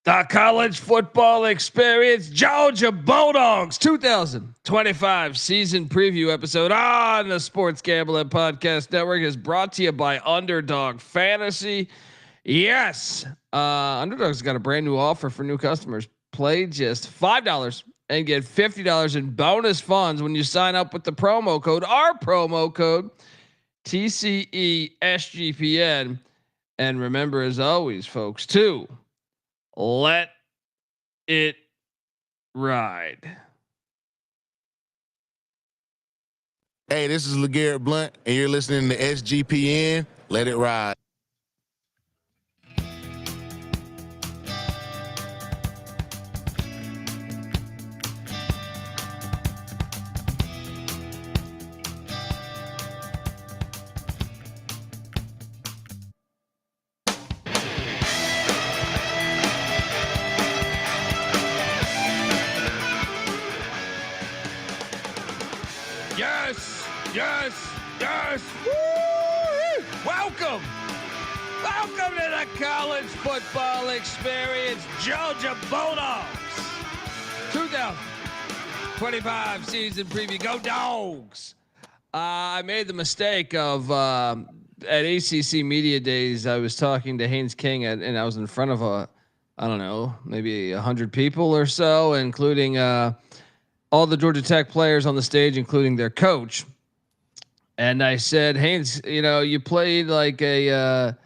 The college football experience, Georgia Bulldogs 2025 season preview episode on the Sports Gambling Podcast Network is brought to you by Underdog Fantasy. Yes, Underdog's got a brand new offer for new customers. Play just $5 and get $50 in bonus funds when you sign up with the promo code, our promo code, TCESGPN. And remember, as always, folks, to let it ride. Hey, this is LeGarrette Blunt, and you're listening to SGPN. Let it ride. Yes. Woo! Welcome to the college football experience, Georgia Bulldogs 2025 season preview. Go Dawgs! I made the mistake of at ACC Media Days. I was talking to Haynes King, and I was in front of maybe 100 people or so, including all the Georgia Tech players on the stage, including their coach. And I said, Haynes, you played like a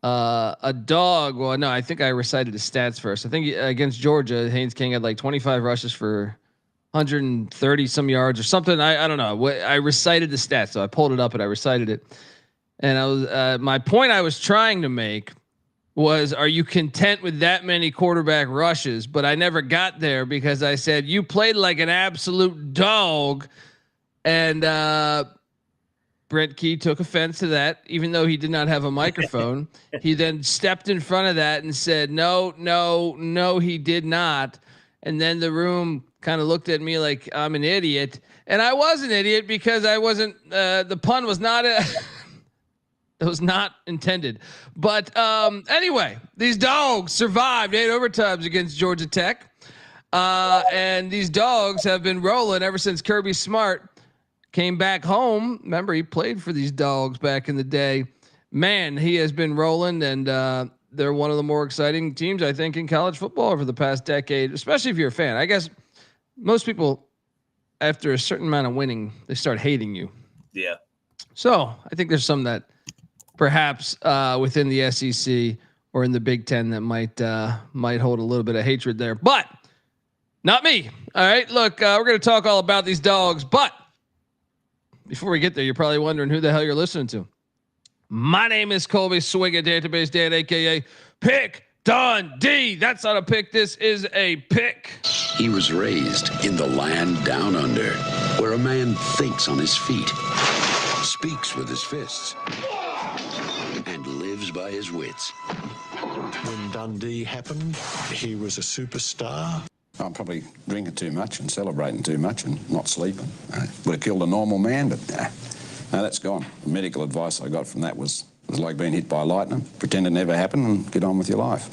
dog. Well, no, I think I recited the stats first. I think against Georgia, Haynes King had like 25 rushes for 130 some yards or something. I don't know. I recited the stats, so I pulled it up and I recited it. And I was my point I was trying to make was, are you content with that many quarterback rushes? But I never got there because I said you played like an absolute dog, and Brent Key took offense to that, even though he did not have a microphone. He then stepped in front of that and said, no, he did not. And then the room kind of looked at me like I'm an idiot. And I was an idiot because I wasn't, the pun was not, it was not intended. But anyway, these Dogs survived 8 overtimes against Georgia Tech. And these Dogs have been rolling ever since Kirby Smart came back home. Remember, he played for these Dogs back in the day. Man, he has been rolling, and they're one of the more exciting teams, I think, in college football over the past decade, especially if you're a fan. I guess most people, after a certain amount of winning, they start hating you. Yeah. So I think there's some that perhaps within the SEC or in the Big Ten that might hold a little bit of hatred there, but not me. All right, look, we're going to talk all about these Dogs, but before we get there, you're probably wondering who the hell you're listening to. My name is Colby Swigga, Database Dan, aka Pick Dundee. That's not a pick. This is a pick. He was raised in the land down under, where a man thinks on his feet, speaks with his fists, and lives by his wits. When Dundee happened, he was a superstar. I'm probably drinking too much and celebrating too much and not sleeping. Would have killed a normal man, but no, that's gone. The medical advice I got from that was like being hit by lightning. Pretend it never happened and get on with your life.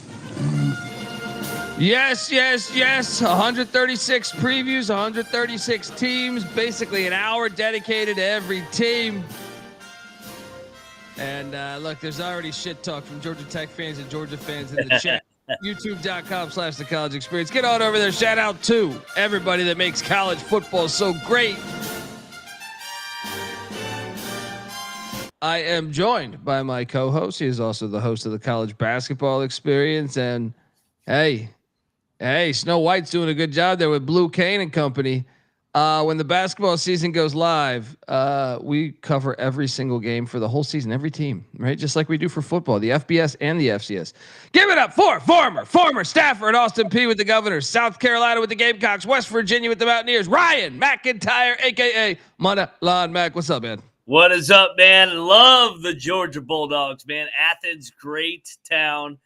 Yes. 136 previews, 136 teams, basically an hour dedicated to every team. And look, there's already shit talk from Georgia Tech fans and Georgia fans in the chat. YouTube.com/the college experience. Get on over there. Shout out to everybody that makes college football so great. I am joined by my co-host. He is also the host of the college basketball experience. And hey, Snow White's doing a good job there with Blue Cane and company. When the basketball season goes live, we cover every single game for the whole season, every team, right? Just like we do for football, the FBS and the FCS. Give it up for former staffer at Austin Peay with the Governors, South Carolina with the Gamecocks, West Virginia with the Mountaineers, Ryan McIntyre, a.k.a. Monolon Mac. What's up, man? What is up, man? Love the Georgia Bulldogs, man. Athens, great town.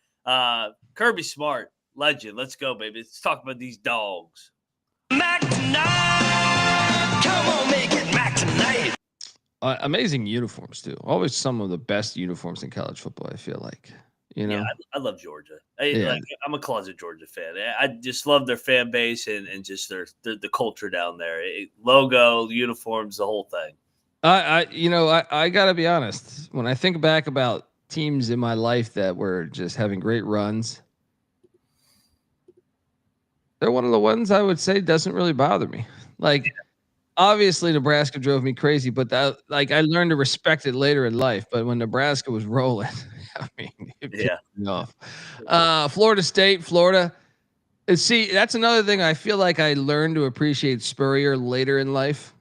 Kirby Smart, legend. Let's go, baby. Let's talk about these Dogs. Mac tonight. Come on, make it Mac tonight. Amazing uniforms too. Always some of the best uniforms in college football, I feel like. You know, I love Georgia. Yeah. I'm a closet Georgia fan. I just love their fan base and just the culture down there. Logo, uniforms, the whole thing. I gotta be honest. When I think back about teams in my life that were just having great runs, they're one of the ones I would say doesn't really bother me. Like, obviously Nebraska drove me crazy, but I learned to respect it later in life. But when Nebraska was rolling, I mean, it pissed me off. Florida State, Florida. See, that's another thing I feel like I learned to appreciate Spurrier later in life.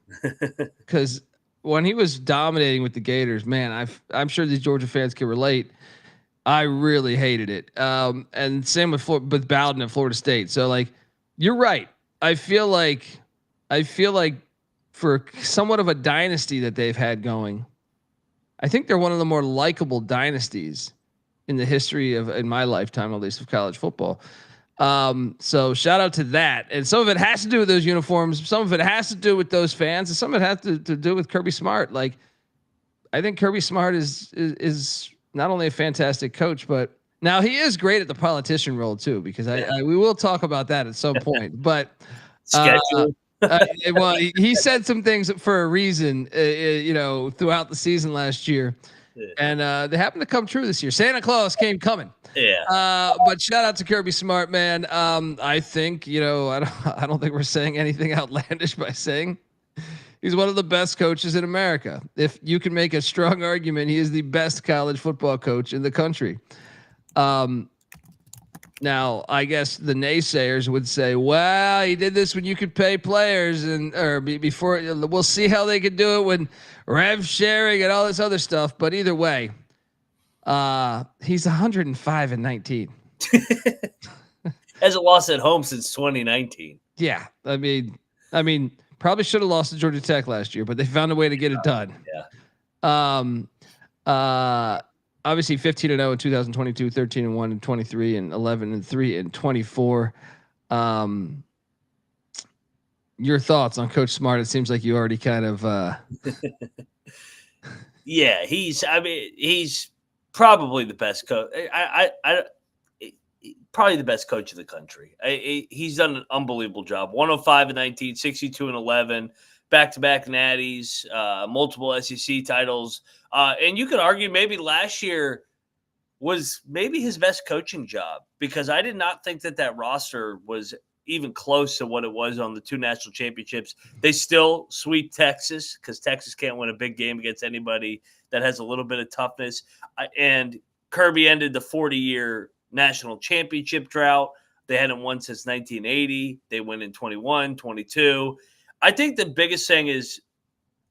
Because when he was dominating with the Gators, man, I'm sure these Georgia fans can relate. I really hated it. And same with Bowden at Florida State. So like, you're right. I feel like for somewhat of a dynasty that they've had going, I think they're one of the more likable dynasties in the history in my lifetime, at least, of college football. So shout out to that. And some of it has to do with those uniforms. Some of it has to do with those fans, and some of it has to do with Kirby Smart. Like, I think Kirby Smart is not only a fantastic coach, but now he is great at the politician role too, because we will talk about that at some point, but schedule. Well, he said some things for a reason, throughout the season last year, and they happened to come true this year. Santa Claus came coming. Yeah. But shout out to Kirby Smart, man. I think, I don't think we're saying anything outlandish by saying he's one of the best coaches in America. If you can make a strong argument, he is the best college football coach in the country. Now, I guess the naysayers would say, well, he did this when you could pay players before. We'll see how they could do it when rev sharing and all this other stuff. But either way, he's 105-19. Hasn't lost at home since 2019. Yeah. I mean, probably should have lost to Georgia Tech last year, but they found a way to get it done. Yeah. Obviously 15-0 in 2022, 13-1 in 23, and 11-3 in 24. Your thoughts on Coach Smart? It seems like you already kind of. Yeah, he's probably the best coach. Probably the best coach in the country. He's done an unbelievable job. 105-19, 62-11, back-to-back natties, multiple SEC titles. And you could argue maybe last year was maybe his best coaching job, because I did not think that roster was even close to what it was on the 2 national championships. They still sweep Texas, because Texas can't win a big game against anybody that has a little bit of toughness. And Kirby ended the 40-year national championship drought. They hadn't won since 1980. They win in 21, 22. I think the biggest thing is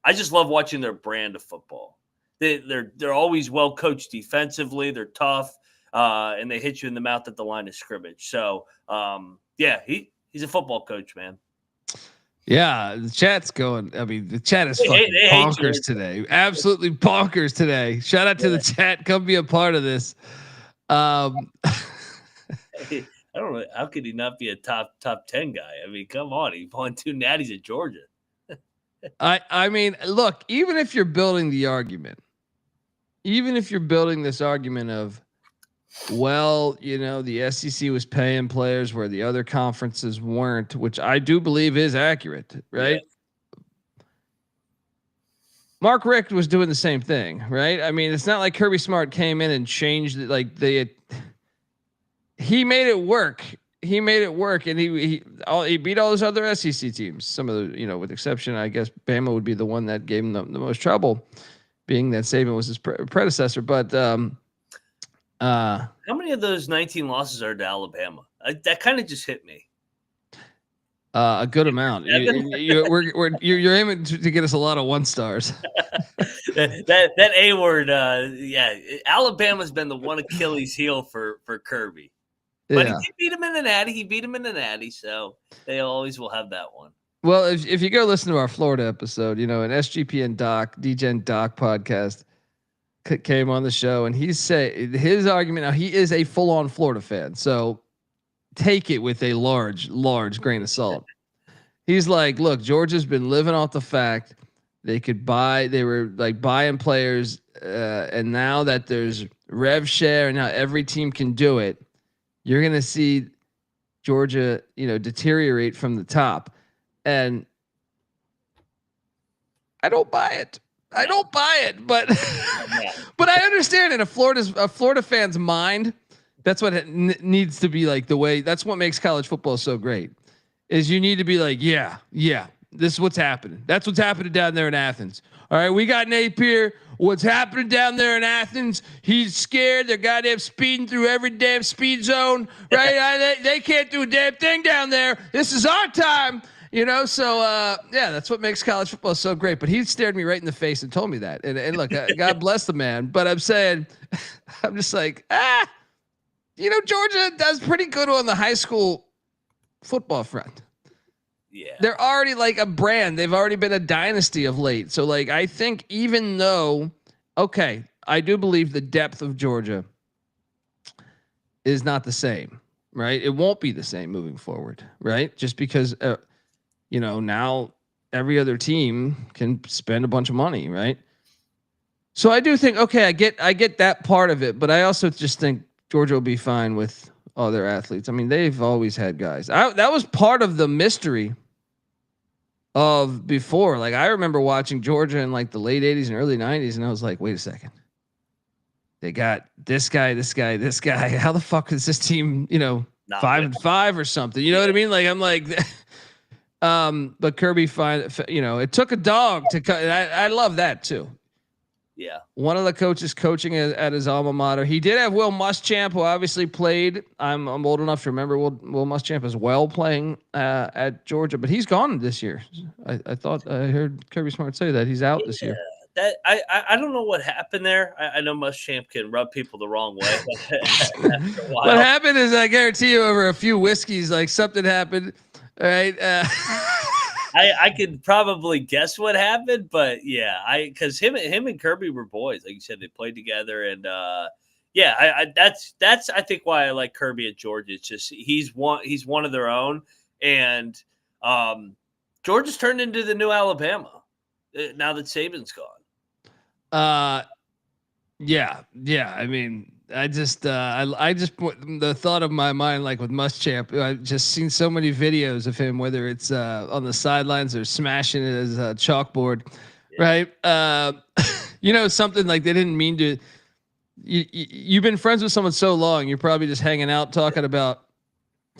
I just love watching their brand of football. They're always well coached defensively. They're tough, and they hit you in the mouth at the line of scrimmage. So, he's a football coach, man. Yeah, the chat's going. I mean, the chat is fucking bonkers today. Absolutely bonkers today. Shout out to the chat. Come be a part of this. I don't know. How could he not be a top 10 guy? I mean, come on. He won 2 natties at Georgia. I mean, look, even if you're building the argument, even if you're building this argument of, well, the SEC was paying players where the other conferences weren't, which I do believe is accurate, right? Yeah. Mark Richt was doing the same thing, right? I mean, it's not like Kirby Smart came in and changed it. Like he made it work. He made it work, and he beat all those other SEC teams. Some of the, with exception, I guess Bama would be the one that gave him the most trouble, being that Saban was his predecessor. But how many of those 19 losses are to Alabama? That kind of just hit me. A good amount. You're aiming to get us a lot of 1 stars. that A word, Alabama's been the one Achilles heel for Kirby. But he beat him in the natty. So they always will have that one. Well, if you go listen to our Florida episode, an SGPN DGen Doc podcast came on the show, and his argument. Now, he is a full-on Florida fan, so take it with a large grain of salt. He's like, look, Georgia's been living off the fact they were like buying players and now that there's rev share and now every team can do it, you're going to see Georgia, deteriorate from the top. And I don't buy it. But but I understand in a Florida fan's mind, that's what it needs to be like. The way that's what makes college football so great is you need to be like, yeah, this is what's happening. That's what's happening down there in Athens. All right, we got Napier. What's happening down there in Athens? He's scared. They're goddamn speeding through every damn speed zone, right? They can't do a damn thing down there. This is our time. So that's what makes college football so great. But he stared me right in the face and told me that. And look, God bless the man. But I'm saying, I'm just like, Georgia does pretty good on the high school football front. Yeah, they're already like a brand. They've already been a dynasty of late. So like, I think even though, okay, I do believe the depth of Georgia is not the same, right? It won't be the same moving forward, right? Just because, now every other team can spend a bunch of money, right? So I do think, okay, I get that part of it, but I also just think Georgia will be fine with all their athletes. I mean, they've always had guys. That was part of the mystery of before. Like I remember watching Georgia in like the late 80s and early 90s, and I was like, wait a second. They got this guy. How the fuck is this team, 5-5 or something? You know what I mean? Like I'm like but Kirby it took a dog to cut. I love that too. Yeah. One of the coaches coaching at his alma mater. He did have Will Muschamp, who obviously played. I'm old enough to remember Will Muschamp as well playing at Georgia, but he's gone this year. I thought I heard Kirby Smart say that he's out this year. That I don't know what happened there. I know Muschamp can rub people the wrong way. What happened is, I guarantee you, over a few whiskeys, like something happened. All right. I could probably guess what happened, but yeah, because him and Kirby were boys, like you said, they played together, and that's I think why I like Kirby at Georgia. It's just he's one of their own, and Georgia's turned into the new Alabama now that Saban's gone. Yeah. I mean, I just put the thought of my mind, like with Muschamp, I've just seen so many videos of him, whether it's on the sidelines or smashing it as a chalkboard, right? Something like they didn't mean to. You've been friends with someone so long, you're probably just hanging out talking about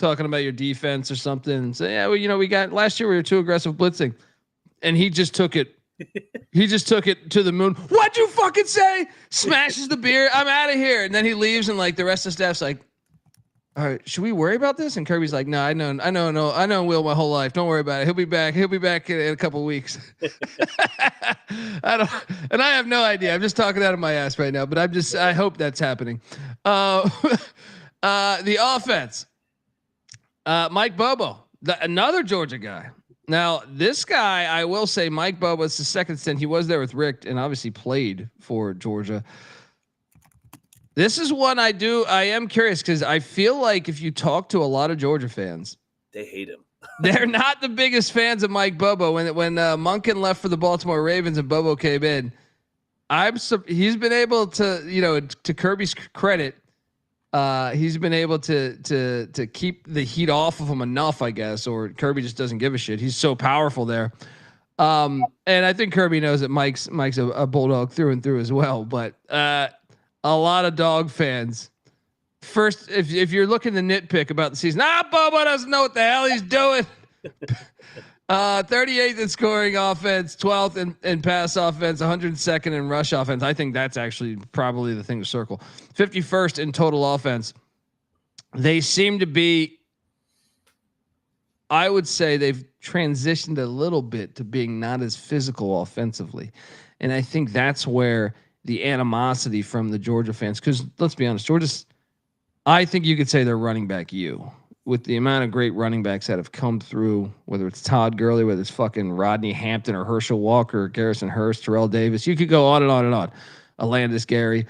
your defense or something. And say, yeah, well, we got last year we were too aggressive blitzing, and he just took it. He just took it to the moon. What'd you fucking say? Smashes the beer. I'm out of here. And then he leaves, and like the rest of the staff's like, all right, should we worry about this? And Kirby's like, no, I know Will my whole life. Don't worry about it. He'll be back in a couple of weeks. I have no idea. I'm just talking out of my ass right now, but I hope that's happening. The offense, Mike Bobo, another Georgia guy. Now, this guy, I will say, Mike Bobo, it's the second stint. He was there with Rick and obviously played for Georgia. This is one I am curious because I feel like if you talk to a lot of Georgia fans, they hate him. They're not the biggest fans of Mike Bobo. When Monken left for the Baltimore Ravens and Bobo came in, he's been able to, to Kirby's credit, he's been able to keep the heat off of him enough, I guess, or Kirby just doesn't give a shit. He's so powerful there. And I think Kirby knows that Mike's a Bulldog through and through as well, but a lot of Dog fans. First, if you're looking to nitpick about the season, Bobo doesn't know what the hell he's doing. 38th in scoring offense, 12th in pass offense, 102nd in rush offense. I think that's actually probably the thing to circle. 51st in total offense. They seem to be, I would say they've transitioned a little bit to being not as physical offensively. And I think that's where the animosity from the Georgia fans, because let's be honest, I think you could say they're running back with the amount of great running backs that have come through, whether it's Todd Gurley, whether it's fucking Rodney Hampton or Herschel Walker, or Garrison Hurst, Terrell Davis. You could go on and on and on. Alandis Gary.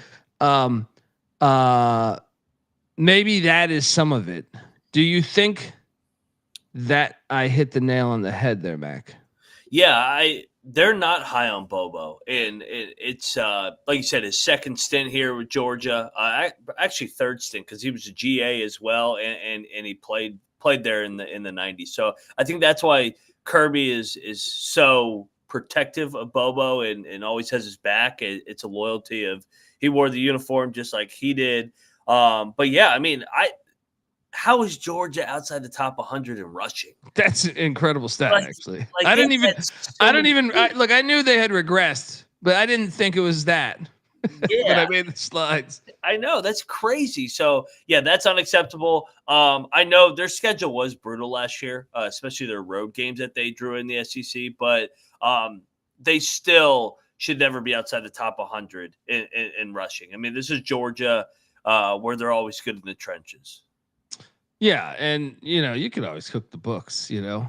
Maybe that is some of it. Do you think that I hit the nail on the head there, Mac? Yeah, they're not high on Bobo, and it's like you said, his second stint here with Georgia, actually third stint because he was a GA as well, and he played there in the 90s. So I think that's why Kirby is so protective of Bobo and always has his back. It's a loyalty of he wore the uniform just like he did. But yeah, I mean, how is Georgia outside the top 100 in rushing? That's an incredible stat, actually. Like I don't even. Look, I knew they had regressed, but I didn't think it was that. Yeah. When I made the slides. I know, that's crazy. So yeah, that's unacceptable. I know their schedule was brutal last year, especially their road games that they drew in the SEC, but they still should never be outside the top 100 in rushing. I mean, this is Georgia, where they're always good in the trenches. Yeah, and you can always cook the books. Yeah,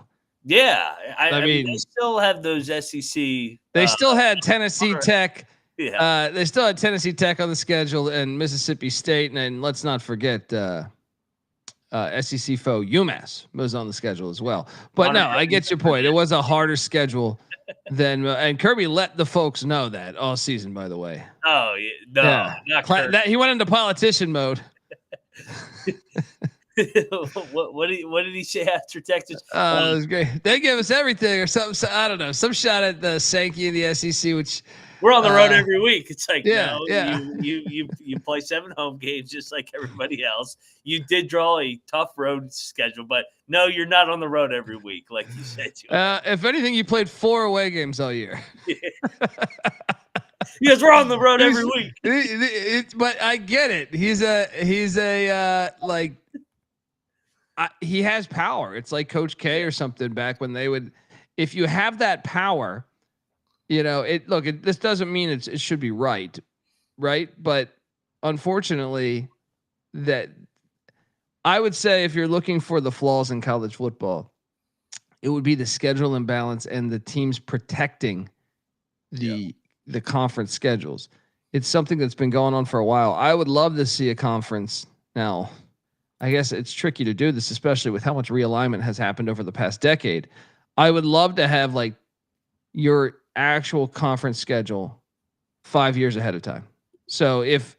I mean, mean, they still have those SEC. They still had Tennessee Tech. Yeah, they still had Tennessee Tech on the schedule and Mississippi State, and let's not forget SEC foe UMass was on the schedule as well. But no, I get your point. It was a harder schedule than, and Kirby let the folks know that all season. By the way. Oh no, yeah. He went into politician mode. what did he say after Texas? It was great. They give us everything or something. So, I don't know. Some shot at the Sankey in the SEC, which we're on the road every week. It's like, yeah. You play 7 home games just like everybody else. You did draw a tough road schedule, but no, you're not on the road every week, like you said. If anything, you played 4 away games all year. Because we're on the road every week. But I get it. He has power. It's like Coach K or something back when they would, if you have that power, this doesn't mean it should be right. But unfortunately, that I would say if you're looking for the flaws in college football, it would be the schedule imbalance and the teams protecting the conference schedules. It's something that's been going on for a while. I would love to see a conference now. I guess it's tricky to do this, especially with how much realignment has happened over the past decade. I would love to have like your actual conference schedule 5 years ahead of time. So if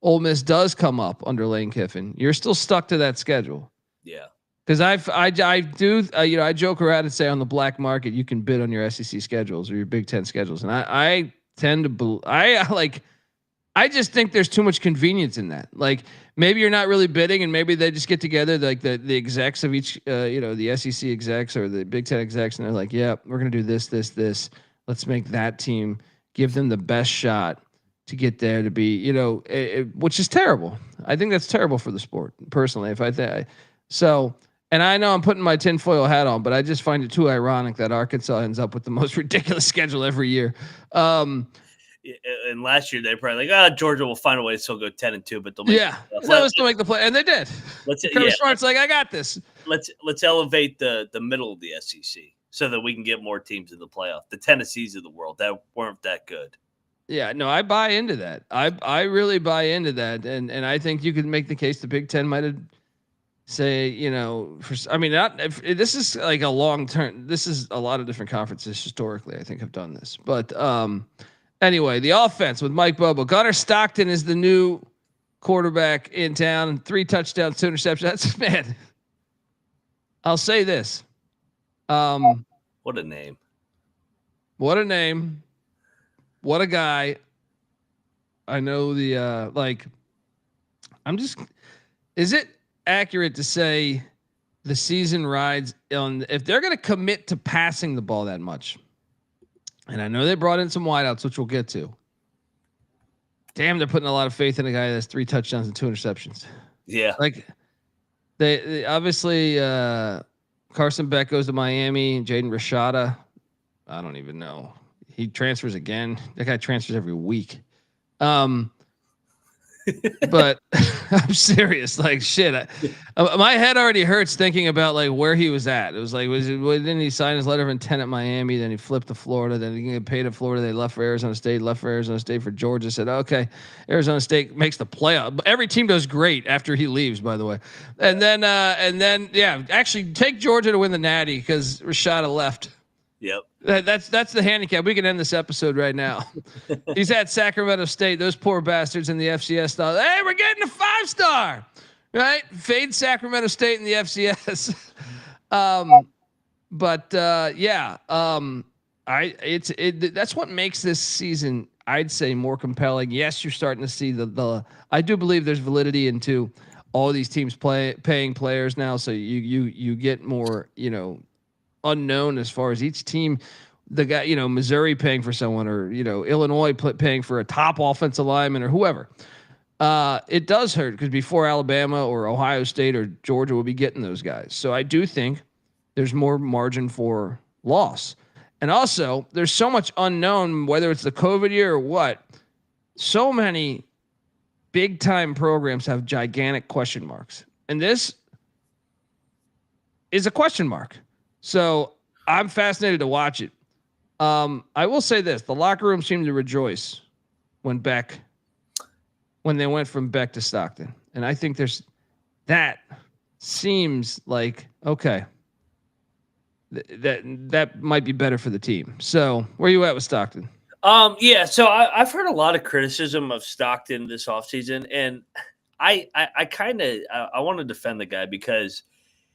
Ole Miss does come up under Lane Kiffin, you're still stuck to that schedule. Yeah. Because I joke around and say on the black market you can bid on your SEC schedules or your Big Ten schedules, and I tend to I just think there's too much convenience in that. Like maybe you're not really bidding, and maybe they just get together, like the execs of each, the SEC execs or the Big Ten execs, and they're like, yeah, we're gonna do this. Let's make that team, give them the best shot to get there to be, which is terrible. I think that's terrible for the sport, personally. And I know I'm putting my tinfoil hat on, but I just find it too ironic that Arkansas ends up with the most ridiculous schedule every year. And last year they probably like, Georgia will find a way to still go 10-2, but they'll still make the play, and they did. Kirby Smart's like, I got this. Let's elevate the middle of the SEC so that we can get more teams in the playoff. The Tennessees of the world that weren't that good. Yeah, no, I buy into that. I really buy into that, and I think you could make the case the Big Ten might have. Say, this is like a long term. This is a lot of different conferences historically, I think, have done this. But anyway, the offense with Mike Bobo. Gunner Stockton is the new quarterback in town. 3 touchdowns, 2 interceptions. That's, man, I'll say this. What a name. What a name. What a guy. I know is it accurate to say the season rides on if they're going to commit to passing the ball that much? And I know they brought in some wideouts, which we'll get to. Damn, they're putting a lot of faith in a guy that's 3 touchdowns and 2 interceptions. Yeah. Like they obviously Carson Beck goes to Miami, Jaden Rashada. I don't even know. He transfers again. That guy transfers every week. But I'm serious. Like shit. My head already hurts thinking about like where he was at. It was like, didn't he sign his letter of intent at Miami? Then he flipped to Florida. Then he get paid at Florida. They left for Arizona State. For Georgia. Said, okay, Arizona State makes the playoff. Every team does great after he leaves, by the way. And then, actually take Georgia to win the Natty because Rashada left. Yep. That's the handicap. We can end this episode right now. He's at Sacramento State. Those poor bastards in the FCS thought, hey, we're getting a 5-star, right? Fade Sacramento State in the FCS. That's what makes this season, I'd say, more compelling. Yes, you're starting to see I do believe there's validity into all these teams paying players now. So you get more, unknown as far as each team. The guy, Missouri paying for someone, or Illinois paying for a top offensive lineman, or whoever. It does hurt because before Alabama or Ohio State or Georgia will be getting those guys. So I do think there's more margin for loss, and also there's so much unknown, whether it's the COVID year or what. So many big time programs have gigantic question marks, and this is a question mark. So I'm fascinated to watch it. I will say this: the locker room seemed to rejoice when they went from Beck to Stockton, and I think that seems like okay. That might be better for the team. So where are you at with Stockton? Yeah. So I've heard a lot of criticism of Stockton this offseason, and I want to defend the guy because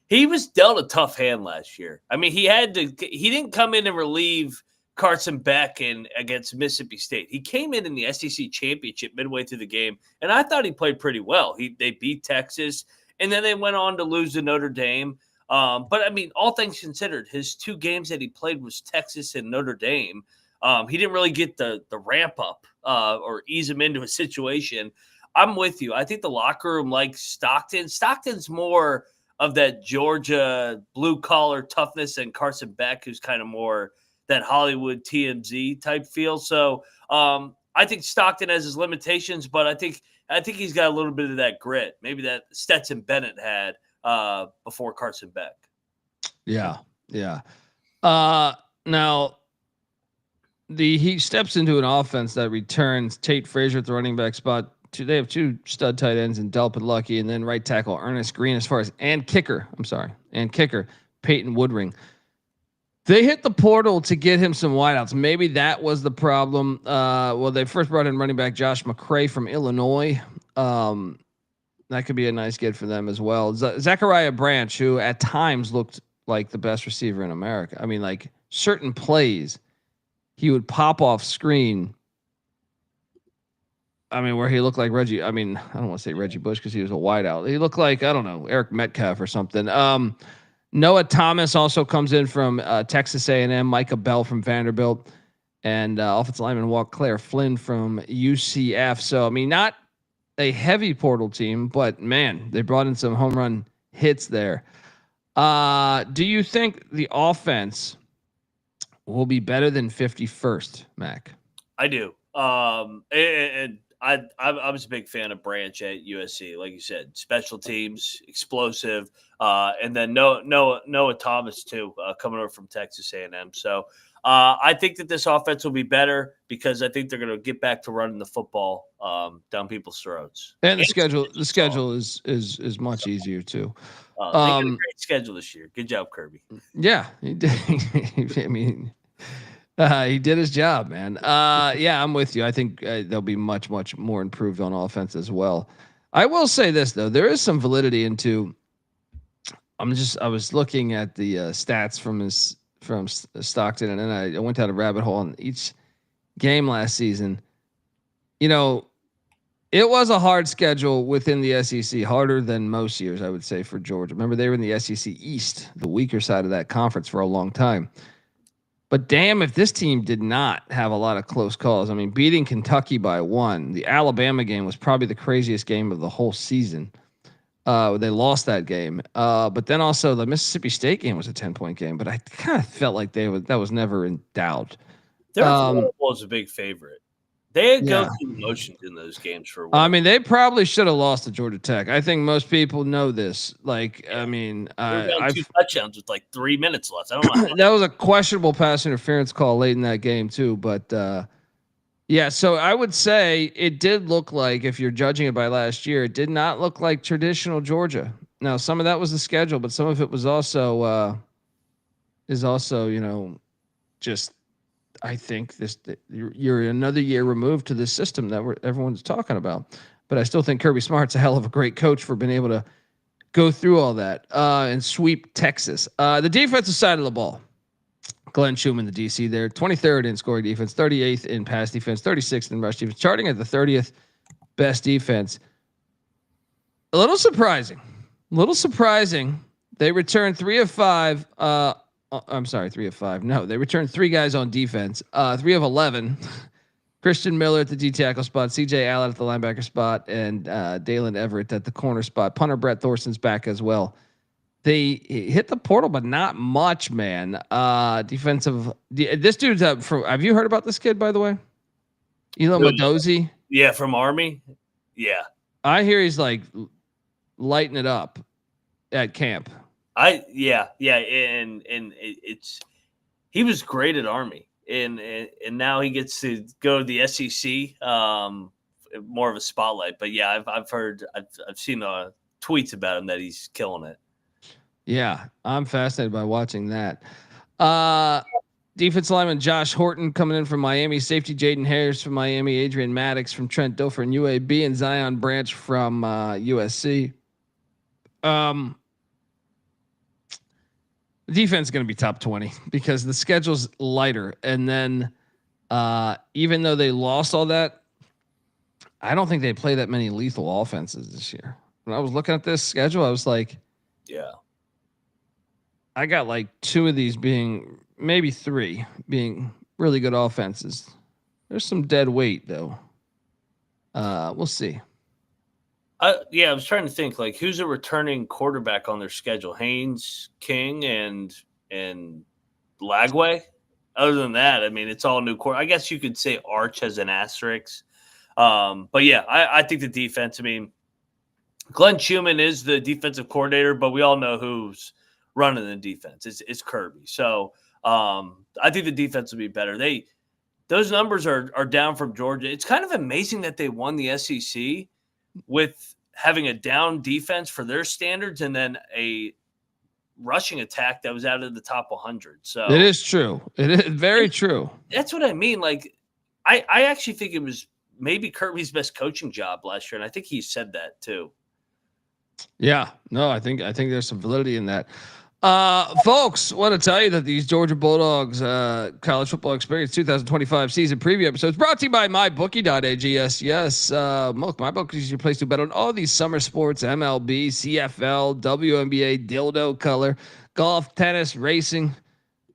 he was dealt a tough hand last year. I mean, he didn't come in and relieve Carson Beck against Mississippi State. He came in the SEC championship midway through the game, and I thought he played pretty well. They beat Texas, and then they went on to lose to Notre Dame. But I mean, all things considered, his 2 games that he played was Texas and Notre Dame. He didn't really get the ramp up or ease him into a situation. I'm with you. I think the locker room likes Stockton. Stockton's more of that Georgia blue collar toughness, and Carson Beck, who's kind of more that Hollywood TMZ type feel. So I think Stockton has his limitations, but I think he's got a little bit of that grit, maybe that Stetson Bennett had before Carson Beck. Yeah. Now he steps into an offense that returns Tate Frazier at the running back spot. They have 2 stud tight ends in Delpit Lucky, and then right tackle Ernest Green and kicker Peyton Woodring. They hit the portal to get him some wideouts. Maybe that was the problem. They first brought in running back Josh McCray from Illinois. That could be a nice get for them as well. Zachariah Branch, who at times looked like the best receiver in America. I mean, like certain plays, he would pop off screen. I mean, where he looked like Reggie. I mean, I don't want to say Reggie Bush because he was a wideout. He looked like, I don't know, Eric Metcalf or something. Noah Thomas also comes in from Texas A&M. Micah Bell from Vanderbilt, and offensive lineman Walt Claire Flynn from UCF. So, I mean, not a heavy portal team, but man, they brought in some home run hits there. Do you think the offense will be better than 51st, Mac? I do. And I was a big fan of Branch at USC, like you said, special teams, explosive, and then Noah Thomas too, coming over from Texas A&M. So I think that this offense will be better because I think they're going to get back to running the football down people's throats. And the schedule is much easier too. They got a great schedule this year. Good job, Kirby. Yeah, he did. I mean. He did his job, man. Yeah, I'm with you. I think they'll be much more improved on offense as well. I will say this though, there is some validity into. I was looking at the stats from Stockton, and then I went down a rabbit hole on each game last season. It was a hard schedule within the SEC, harder than most years, I would say, for Georgia. Remember, they were in the SEC East, the weaker side of that conference for a long time. But damn, if this team did not have a lot of close calls. I mean, beating Kentucky by 1. The Alabama game was probably the craziest game of the whole season. They lost that game. But then also the Mississippi State game was a 10-point game. But I kind of felt like that was never in doubt. Was a big favorite. They had go through the motions in those games for a while. I mean, they probably should have lost to Georgia Tech. I think most people know this. Like, I mean, I've 2 touchdowns with like 3 minutes left. I don't know. That was a questionable pass interference call late in that game too. But yeah, so I would say it did look like, if you're judging it by last year, it did not look like traditional Georgia. Now, some of that was the schedule, but some of it was also just, I think you're another year removed to this system that everyone's talking about. But I still think Kirby Smart's a hell of a great coach for being able to go through all that and sweep Texas. The defensive side of the ball, Glenn Schumann, the DC there, 23rd in scoring defense, 38th in pass defense, 36th in rush defense, charting at the 30th best defense. A little surprising. They returned 3 of 5. I'm sorry, 3 of 5. No, they returned 3 guys on defense. 3 of 11. Christian Miller at the D tackle spot, CJ Allen at the linebacker spot, and Dalen Everett at the corner spot. Punter Brett Thorson's back as well. They hit the portal, but not much, man. Defensive. This dude's up for. Have you heard about this kid, by the way? Elam Madozi. Yeah, from Army. Yeah, I hear he's like lighting it up at camp. and it's he was great at Army, and now he gets to go to the SEC, more of a spotlight. But yeah, I've seen tweets about him that he's killing it. Yeah, I'm fascinated by watching that. Defensive lineman Josh Horton coming in from Miami. Safety Jaden Harris from Miami. Adrian Maddox from Trent Dilfer and UAB, and Zion Branch from USC. The defense is going to be top 20 because the schedule's lighter. And then even though they lost all that, I don't think they play that many lethal offenses this year. When I was looking at this schedule, I was like, yeah, I got like 2 of these being, maybe 3 being really good offenses. There's some dead weight though. We'll see. I was trying to think like who's a returning quarterback on their schedule? Haynes, King, and Lagway. Other than that, I mean, it's all new core. I guess you could say Arch has an asterisk. But yeah, I think the defense. I mean, Glenn Schumann is the defensive coordinator, but we all know who's running the defense. It's Kirby. So I think the defense will be better. Those numbers are down from Georgia. It's kind of amazing that they won the SEC with having a down defense for their standards and then a rushing attack that was out of the top 100. So it is true. It is very true. That's what I mean. Like I actually think it was maybe Kirby's best coaching job last year. And I think he said that too. Yeah, no, I think there's some validity in that. Folks, want to tell you that these Georgia Bulldogs college football experience 2025 season preview episodes brought to you by mybookie.ag. Yes. Look, MyBookie is your place to bet on all these summer sports: MLB, CFL, WNBA, dildo color, golf, tennis, racing,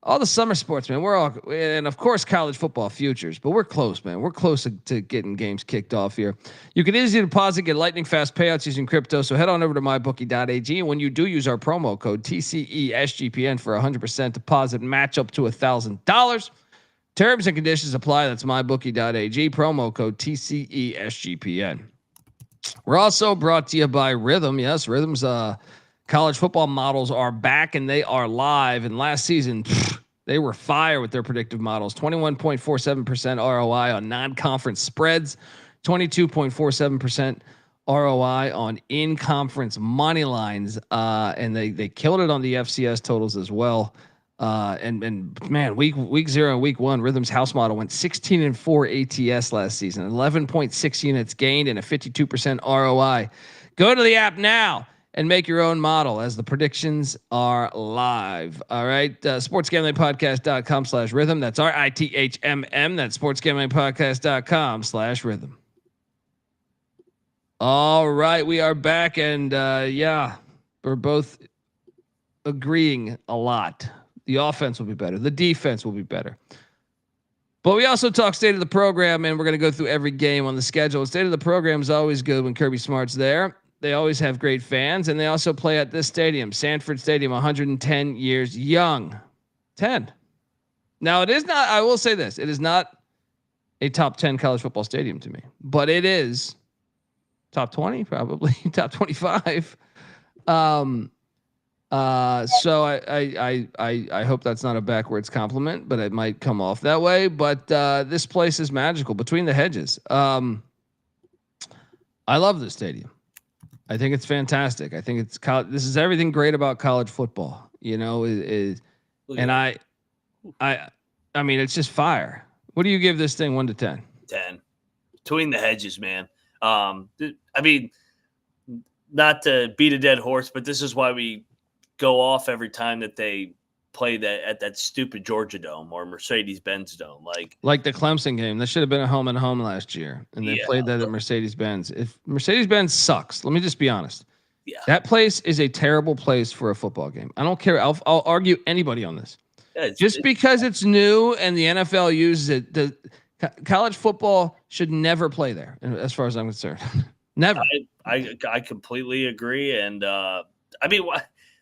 all the summer sports, man. And of course college football futures, but we're close, man. We're close to getting games kicked off here. You can easily deposit, get lightning fast payouts using crypto. So head on over to mybookie.ag. And when you do, use our promo code TCESGPN for 100% deposit match up to $1,000. Terms and conditions apply. That's mybookie.ag, promo code TCESGPN. We're also brought to you by Rhythm. Yes, Rhythm's college football models are back and they are live. And last season, they were fire with their predictive models. 21.47% ROI on non-conference spreads, 22.47% ROI on in-conference money lines. And they killed it on the FCS totals as well. And man, week 0 and week 1, Rhythm's house model went 16-4 ATS last season, 11.6 units gained and a 52% ROI. Go to the app now and make your own model as the predictions are live. All right. Sportsgamblingpodcast.com/rhythm. That's RITHMM. That's sportsgamblingpodcast.com/rhythm. All right. We are back. And we're both agreeing a lot. The offense will be better. The defense will be better. But we also talk state of the program, and we're going to go through every game on the schedule. State of the program is always good when Kirby Smart's there. They always have great fans, and they also play at this stadium, Sanford Stadium, 110 years young. 10. Now, it is not, I will say this, it is not a top 10 college football stadium to me, but it is top 20, probably top 25. So I hope that's not a backwards compliment, but it might come off that way. But this place is magical between the hedges. I love this stadium. I think it's fantastic. I think it's this is everything great about college football, you know, and I I mean, it's just fire. What do you give this thing 1 to 10? 10. Between the hedges, man. I mean, not to beat a dead horse, but this is why we go off every time that they play that at that stupid Georgia Dome or Mercedes-Benz Dome. Like the Clemson game. That should have been a home and home last year. And they played that at Mercedes-Benz. If Mercedes-Benz sucks, let me just be honest. Yeah. That place is a terrible place for a football game. I don't care. I'll argue anybody on this. Yeah, because it's new and the NFL uses it, the college football should never play there, as far as I'm concerned. Never. I completely agree. And I mean,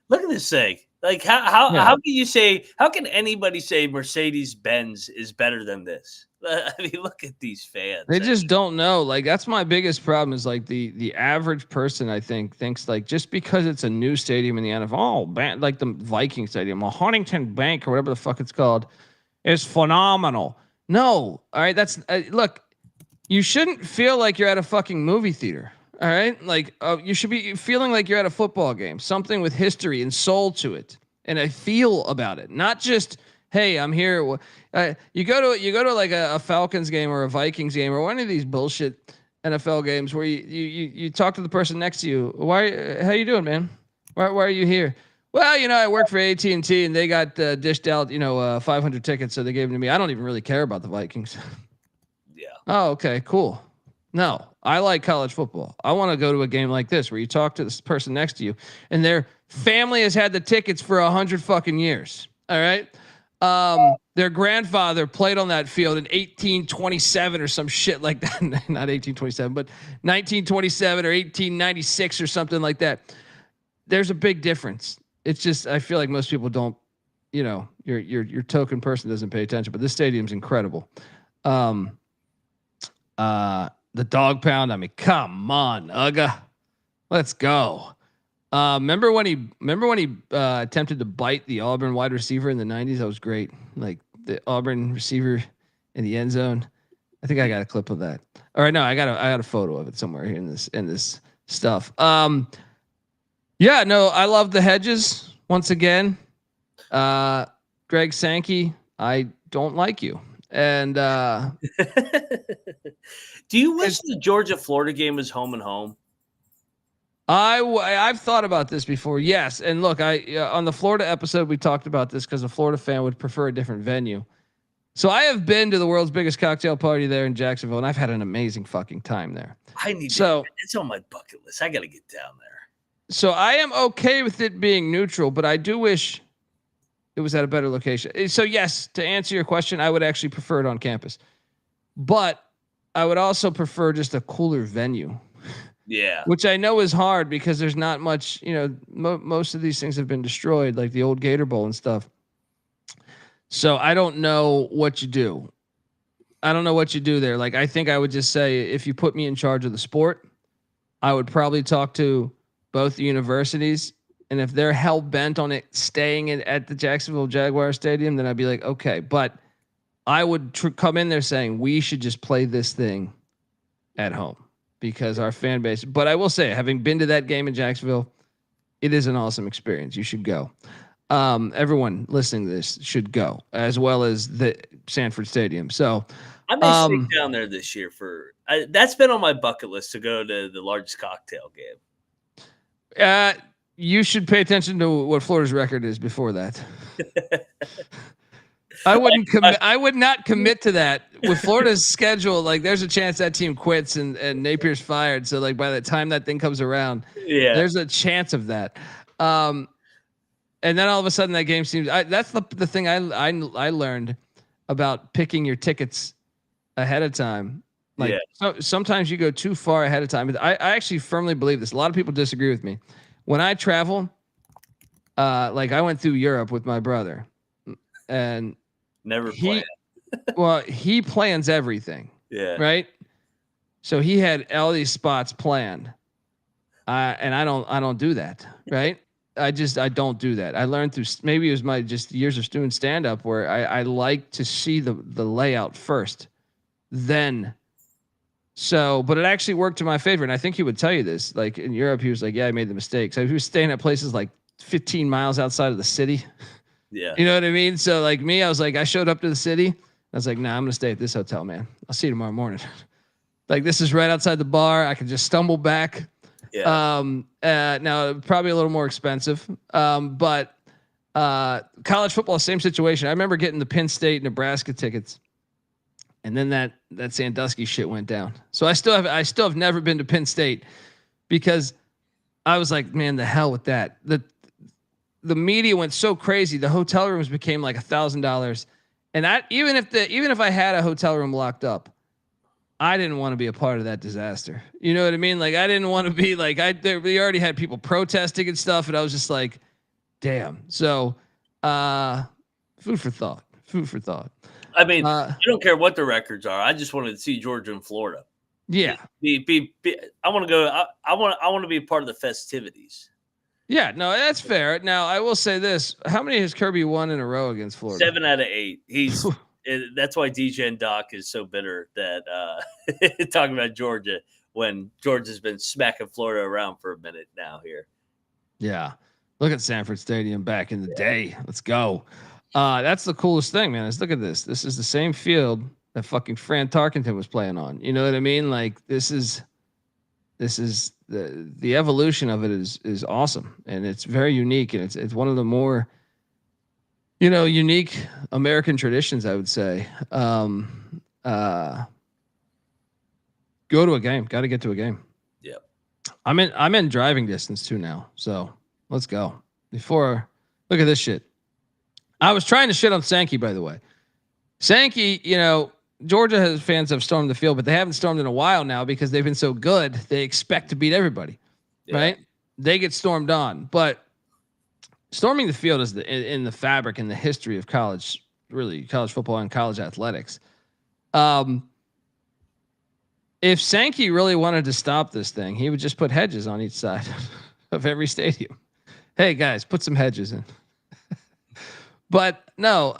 look at this thing. Like how can you say, how can anybody say Mercedes-Benz is better than this? I mean, look at these fans. They just don't know. Like, that's my biggest problem is like the average person, I think, thinks like just because it's a new stadium in the NFL, like the Viking Stadium, or Huntington Bank or whatever the fuck it's called, is phenomenal. No. All right. That's look, you shouldn't feel like you're at a fucking movie theater. All right. Like you should be feeling like you're at a football game, something with history and soul to it and a feel about it. Not just, hey, I'm here. You go to like a Falcons game or a Vikings game or one of these bullshit NFL games where you talk to the person next to you. How you doing, man? Why are you here? Well, I work for AT&T and they got dished out, 500 tickets. So they gave them to me. I don't even really care about the Vikings. Yeah. Oh, okay, cool. No, I like college football. I want to go to a game like this where you talk to this person next to you and their family has had the tickets for 100 fucking years. All right. Their grandfather played on that field in 1827 or some shit like that. Not 1827, but 1927 or 1896 or something like that. There's a big difference. It's just, I feel like most people don't, your token person doesn't pay attention, but this stadium's incredible. The dog pound. I mean, come on, Ugga, let's go. Remember when he attempted to bite the Auburn wide receiver in the 90s? That was great. Like the Auburn receiver in the end zone. I think I got a clip of that. All right, no, I got a photo of it somewhere here in this stuff. Yeah, no, I love the hedges once again. Greg Sankey, I don't like you. And do you wish the Georgia Florida game was home and home? I've thought about this before. Yes. And look, on the Florida episode, we talked about this because a Florida fan would prefer a different venue. So I have been to the world's biggest cocktail party there in Jacksonville, and I've had an amazing fucking time there. It's on my bucket list. I got to get down there. So I am okay with it being neutral, but I do wish it was at a better location. So yes, to answer your question, I would actually prefer it on campus, but I would also prefer just a cooler venue. Yeah. Which I know is hard because there's not much, most of these things have been destroyed, like the old Gator Bowl and stuff. So I don't know what you do. I don't know what you do there. Like, I think I would just say, if you put me in charge of the sport, I would probably talk to both the universities. And if they're hell bent on it staying at the Jacksonville Jaguar Stadium, then I'd be like, okay. But I would come in there saying we should just play this thing at home because our fan base. But I will say, having been to that game in Jacksonville, it is an awesome experience. You should go. Everyone listening to this should go, as well as the Sanford Stadium. So I may stick down there this year that's been on my bucket list to go to the largest cocktail game. You should pay attention to what Florida's record is before that. I wouldn't commit. I would not commit to that with Florida's schedule. Like, there's a chance that team quits and Napier's fired. So like by the time that thing comes around, there's a chance of that. And then all of a sudden that game seems. That's the thing I learned about picking your tickets ahead of time. Like, so sometimes you go too far ahead of time. I actually firmly believe this. A lot of people disagree with me. When I travel, like I went through Europe with my brother, and he plans everything. Yeah. Right. So he had all these spots planned. And I don't do that. Right. I don't do that. I learned through, maybe it was my just years of doing stand up where I like to see the layout first, then. So, but it actually worked to my favor. And I think he would tell you this, like in Europe, he was like, yeah, I made the mistake. So he was staying at places like 15 miles outside of the city. Yeah. You know what I mean? So like me, I was like, I showed up to the city. I was like, nah, I'm gonna stay at this hotel, man. I'll see you tomorrow morning. Like this is right outside the bar. I can just stumble back. Yeah. Now probably a little more expensive. But college football, same situation. I remember getting the Penn State, Nebraska tickets, and then that Sandusky shit went down. So I still have never been to Penn State because I was like, man, the hell with that. The media went so crazy. The hotel rooms became like $1,000, and even if I had a hotel room locked up, I didn't want to be a part of that disaster. You know what I mean? Like I didn't want to be like we already had people protesting and stuff, and I was just like, damn. So, food for thought. I mean, you don't care what the records are. I just wanted to see Georgia and Florida. Yeah. I want to go. I want to be a part of the festivities. Yeah, no, that's fair. Now I will say this: how many has Kirby won in a row against Florida? 7 out of 8. He's that's why DJ and Doc is so bitter that talking about Georgia when Georgia's been smacking Florida around for a minute now here. Yeah, look at Sanford Stadium back in the day. Let's go. That's the coolest thing, man. Is look at this. This is the same field that fucking Fran Tarkenton was playing on. You know what I mean? Like this is the evolution of it is awesome, and it's very unique, and it's one of the more unique American traditions, I would say. Go to a game. Got to get to a game. Yeah. I'm in driving distance too now. So let's go. Look at this shit. I was trying to shit on Sankey, by the way. Sankey, Georgia fans have stormed the field, but they haven't stormed in a while now because they've been so good. They expect to beat everybody, right? They get stormed on, but storming the field is in the fabric and the history of college football and college athletics. If Sankey really wanted to stop this thing, he would just put hedges on each side of every stadium. Hey guys, put some hedges in. But no,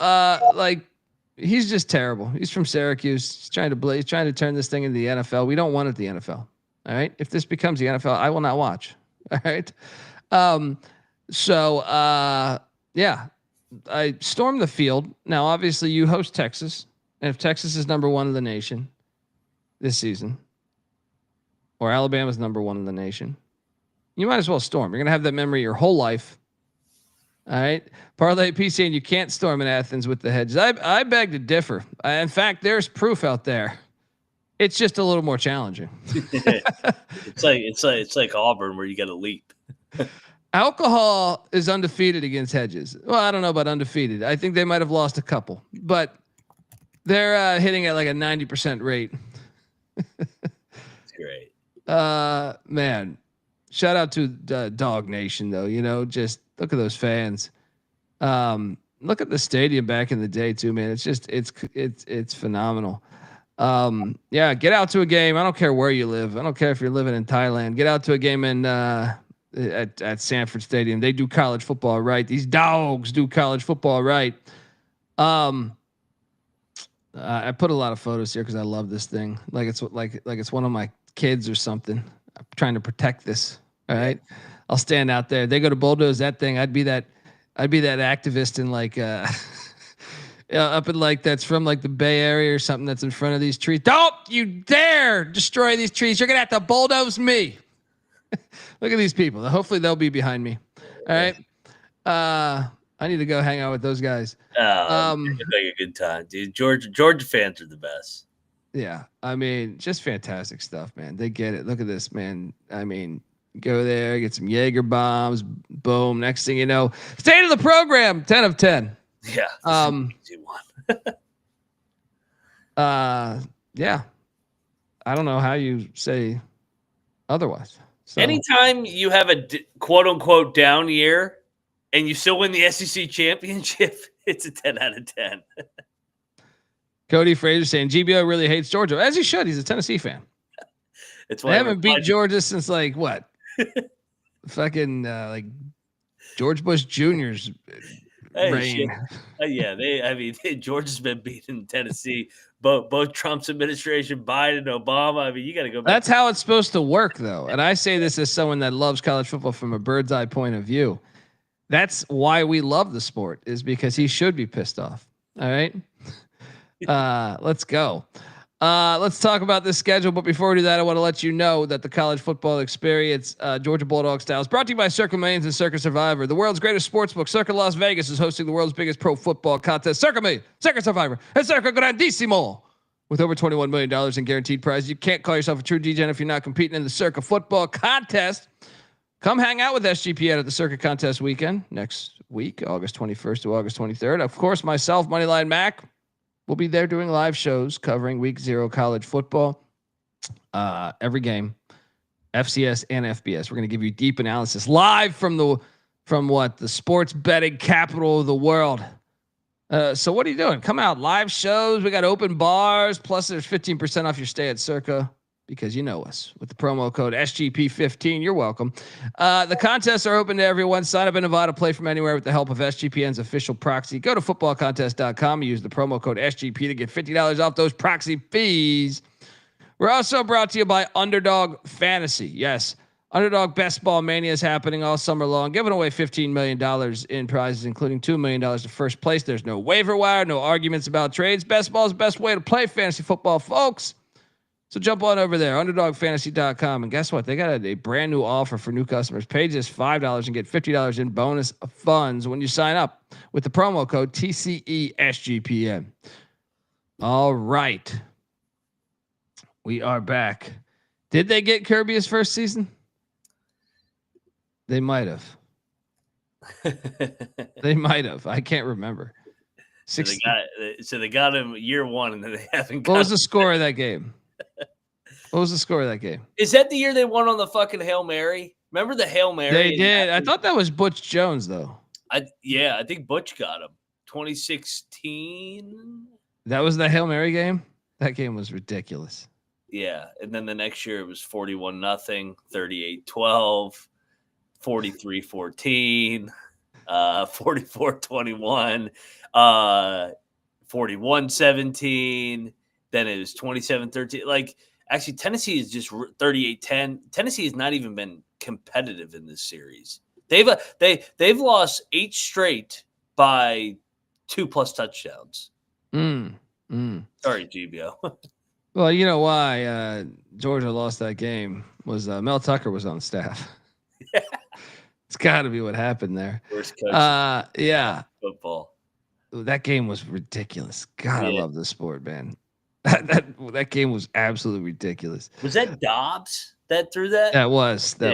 he's just terrible. He's from Syracuse. He's trying to turn this thing into the NFL. We don't want it the NFL. All right. If this becomes the NFL, I will not watch. All right. Yeah, I stormed the field. Now, obviously, you host Texas, and if Texas is number 1 in the nation this season, or Alabama's number 1 in the nation, you might as well storm. You're gonna have that memory your whole life. All right, Parlay P saying you can't storm in Athens with the hedges. I beg to differ. In fact, there's proof out there. It's just a little more challenging. it's like Auburn where you got to leap. Alcohol is undefeated against hedges. Well, I don't know about undefeated. I think they might have lost a couple, but they're hitting at like a 90% rate. It's great. Man, shout out to Dog Nation though. Just look at those fans. Look at the stadium back in the day too, man. It's just it's phenomenal. Yeah, get out to a game. I don't care where you live. I don't care if you're living in Thailand. Get out to a game in at Sanford Stadium. They do college football right. These dogs do college football right. I put a lot of photos here because I love this thing. Like it's one of my kids or something. I'm trying to protect this. All right. I'll stand out there. They go to bulldoze that thing. I'd be that activist in like up in like that's from like the Bay Area or something that's in front of these trees. Don't you dare destroy these trees. You're gonna have to bulldoze me. Look at these people. Hopefully they'll be behind me. All right. I need to go hang out with those guys. It's like a good time, dude. Georgia fans are the best. Yeah. I mean, just fantastic stuff, man. They get it. Look at this, man. I mean, go there, get some Jaeger bombs. Boom. Next thing you know, state of the program, 10 of 10. Yeah. Yeah. I don't know how you say otherwise. So. Anytime you have a quote unquote down year and you still win the SEC championship, it's a 10 out of 10. Cody Fraser saying GBO really hates Georgia, as he should. He's a Tennessee fan. It's why they haven't beat Georgia since like what? Fucking like George Bush Jr.'s reign. Georgia's been beating Tennessee. Both Trump's administration, Biden, Obama. I mean, you got to go back. That's how it's supposed to work, though. And I say this as someone that loves college football from a bird's eye point of view. That's why we love the sport, is because he should be pissed off. All right. Let's go. Let's talk about this schedule. But before we do that, I want to let you know that the college football experience, Georgia Bulldogs style, is brought to you by Circa Millions and Circa Survivor. The world's greatest sportsbook, Circa Las Vegas, is hosting the world's biggest pro football contest, Circa Million, Circa Survivor, and Circa Grandissimo. With over $21 million in guaranteed prizes, you can't call yourself a true DGen if you're not competing in the Circa football contest. Come hang out with SGPN at the Circa contest weekend next week, August 21st to August 23rd. Of course, myself, Moneyline Mac, will be there doing live shows covering week 0 college football. Every game, FCS and FBS. We're going to give you deep analysis live from the sports betting capital of the world. So what are you doing? Come out, live shows. We got open bars. Plus there's 15% off your stay at Circa, because you know us with the promo code SGP15. You're welcome. The contests are open to everyone. Sign up in Nevada, play from anywhere with the help of SGPN's official proxy. Go to footballcontest.com and use the promo code SGP to get $50 off those proxy fees. We're also brought to you by Underdog Fantasy. Yes, Underdog Best Ball Mania is happening all summer long, giving away $15 million in prizes, including $2 million to first place. There's no waiver wire, no arguments about trades. Best ball is the best way to play fantasy football, folks. So jump on over there, underdogfantasy.com. And guess what? They got a brand new offer for new customers. Pay just $5 and get $50 in bonus funds when you sign up with the promo code TCESGPN. All right. We are back. Did they get Kirby his first season? They might have. They might have. I can't remember. So they got him year 1, and then they haven't. What was the score of that game? What was the score of that game? Is that the year they won on the fucking Hail Mary? Remember the Hail Mary? They did. I thought that was Butch Jones, though. I think Butch got him. 2016. That was the Hail Mary game? That game was ridiculous. Yeah. And then the next year it was 41-0, 38-12, 43-14, 44-21, 41-17. Then it was 27-13. Like, actually, Tennessee is just 38-10. Tennessee has not even been competitive in this series. They've lost 8 straight by 2+ touchdowns. Sorry, GBO. Well, you know why Georgia lost that game was Mel Tucker was on staff. Yeah. It's got to be what happened there. Worst coach. Yeah. Football. That game was ridiculous. God, yeah. I love this sport, man. That game was absolutely ridiculous. Was that Dawgs that threw that? That was. That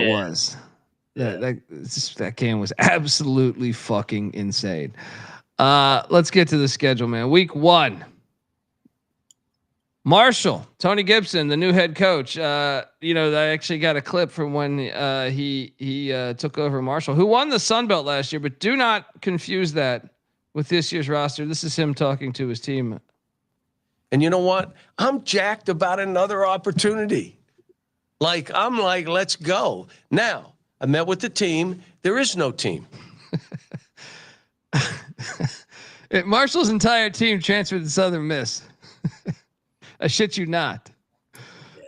game was absolutely fucking insane. Let's get to the schedule, man. Week 1. Marshall, Tony Gibson, the new head coach. I actually got a clip from when he took over Marshall, who won the Sun Belt last year, but do not confuse that with this year's roster. This is him talking to his team. And you know what? I'm jacked about another opportunity. I'm like, let's go. Now, I met with the team. There is no team. Marshall's entire team transferred to Southern Miss. I shit you not. Yeah.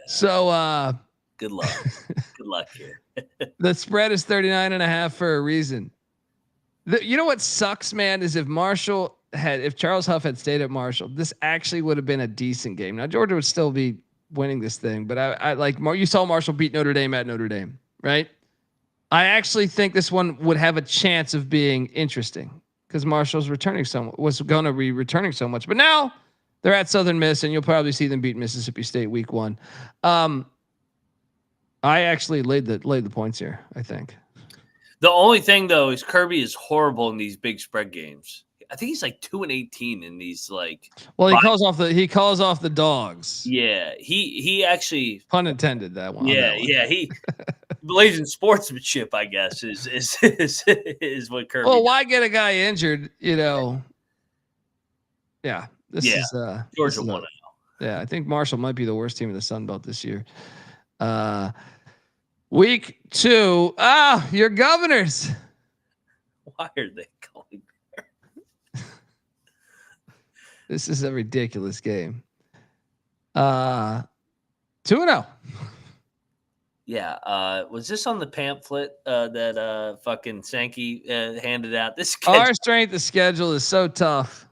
So, good luck. Good luck here. The spread is 39.5 for a reason. You know what sucks, man, is if Charles Huff had stayed at Marshall, this actually would have been a decent game. Now Georgia would still be winning this thing, but I like you saw Marshall beat Notre Dame at Notre Dame, right? I actually think this one would have a chance of being interesting because Marshall's was going to be returning so much, but now they're at Southern Miss, and you'll probably see them beat Mississippi State week 1. I actually laid the points here, I think. The only thing though is Kirby is horrible in these big spread games. I think he's like 2-18 in these Well, he calls off the Dawgs. Yeah, he actually pun intended that one. Yeah, he believes in sportsmanship. I guess is what Kirby. Well, does. Why get a guy injured? Yeah. This is Georgia won. Yeah, I think Marshall might be the worst team in the Sun Belt this year. Week 2. Your Governors. Why are they calling? This is a ridiculous game. 2-0. Yeah. Was this on the pamphlet that fucking Sankey handed out? Our strength of schedule is so tough.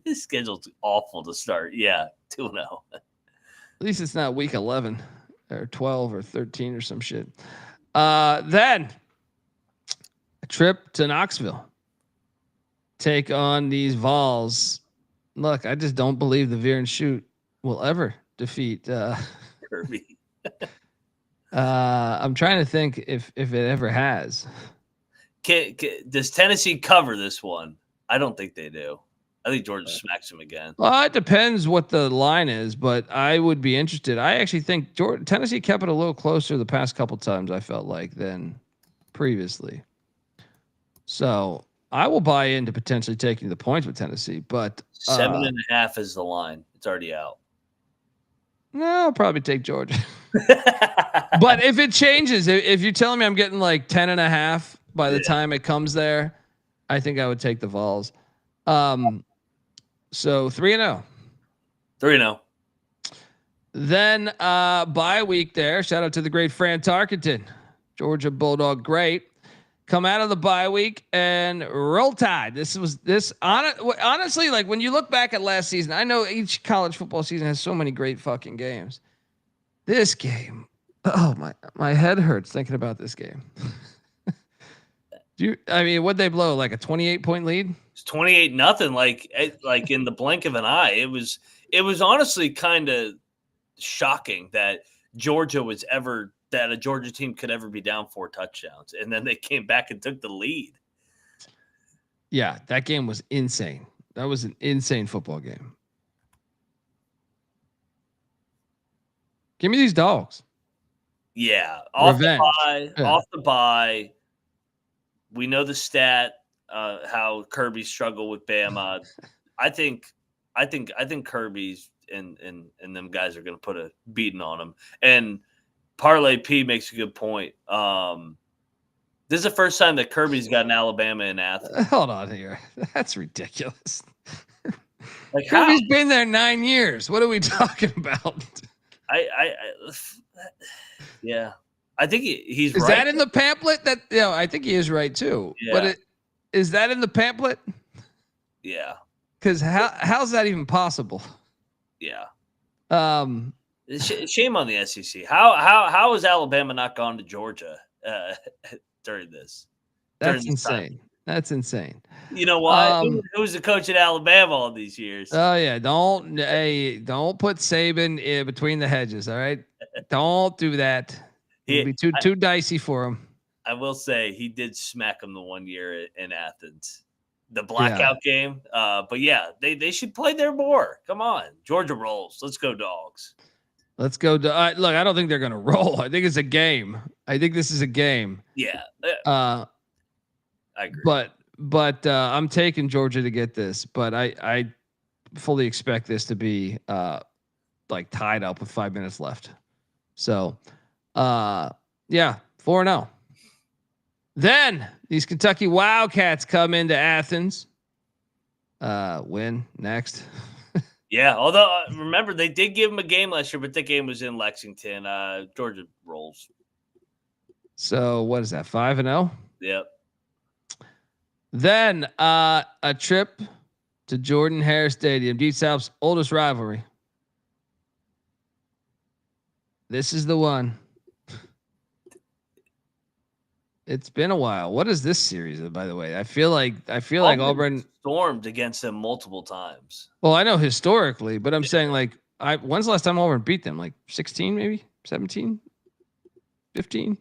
This schedule's awful to start. Yeah, 2-0. At least it's not week 11 or 12 or 13 or some shit. Then a trip to Knoxville. Take on these Vols. Look, I just don't believe the Veer and Shoot will ever defeat Kirby. I'm trying to think if it ever has. Does Tennessee cover this one? I don't think they do. I think Georgia smacks him again. Well, it depends what the line is, but I would be interested. I actually think Tennessee kept it a little closer the past couple times, I felt like, than previously. So I will buy into potentially taking the points with Tennessee, but 7.5 is the line. It's already out. No, I'll probably take Georgia. But if it changes, if you're telling me I'm getting like 10.5 by the time it comes there, I think I would take the Vols. So 3-0. 3-0. Then bye week there. Shout out to the great Fran Tarkenton, Georgia Bulldog great. Come out of the bye week and roll tide. Honestly, like when you look back at last season, I know each college football season has so many great fucking games. This game, oh my head hurts thinking about this game. What'd they blow? Like a 28-point lead? It's 28-0. Like in the blink of an eye. It was honestly kind of shocking that a Georgia team could ever be down 4 touchdowns. And then they came back and took the lead. Yeah, that game was insane. That was an insane football game. Give me these Dogs. Yeah. Off the bye. We know the stat, how Kirby struggled with Bama. I think Kirby's and them guys are going to put a beating on him. And Parlay P makes a good point. This is the first time that Kirby's gotten Alabama in Athens. Hold on here. That's ridiculous. Like Kirby's been there 9 years. What are we talking about? Yeah. I think he's is right. Is that in the pamphlet? I think he is right too. Yeah. But is that in the pamphlet? Yeah. Because how's that even possible? Yeah. Shame on the SEC. How has Alabama not gone to Georgia during this? That's insane. That's insane. You know why? Who's the coach at Alabama all these years? Oh yeah, don't put Saban in between the hedges. All right, don't do that. It'll be too dicey for him. I will say he did smack him the one year in Athens, the blackout game. But yeah, they should play there more. Come on, Georgia rolls. Let's go Dogs. Let's go. Look, I don't think they're going to roll. I think it's a game. I think this is a game. Yeah. I agree. But I'm taking Georgia to get this. But I fully expect this to be like tied up with 5 minutes left. So, 4-0. Then these Kentucky Wildcats come into Athens. Win next. Yeah, although remember they did give him a game last year, but the game was in Lexington. Georgia rolls. So what is that? 5-0. Yep. Then a trip to Jordan Hare Stadium, Deep South's oldest rivalry. This is the one. It's been a while. What is this series, by the way? I feel like Auburn stormed against them multiple times. Well, I know historically, but I'm saying like when's the last time Auburn beat them? Like 16, maybe 17, 15.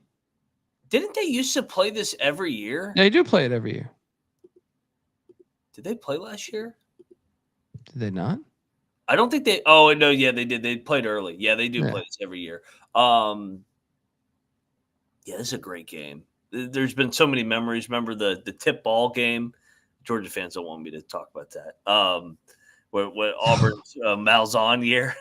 Didn't they used to play this every year? They do play it every year. Did they play last year? Did they not? I don't think they. Oh no, yeah, they did. They played early. Yeah, they do play this every year. Yeah, this is a great game. There's been so many memories. Remember the tip ball game? Georgia fans don't want me to talk about that. What Auburn's Malzahn year.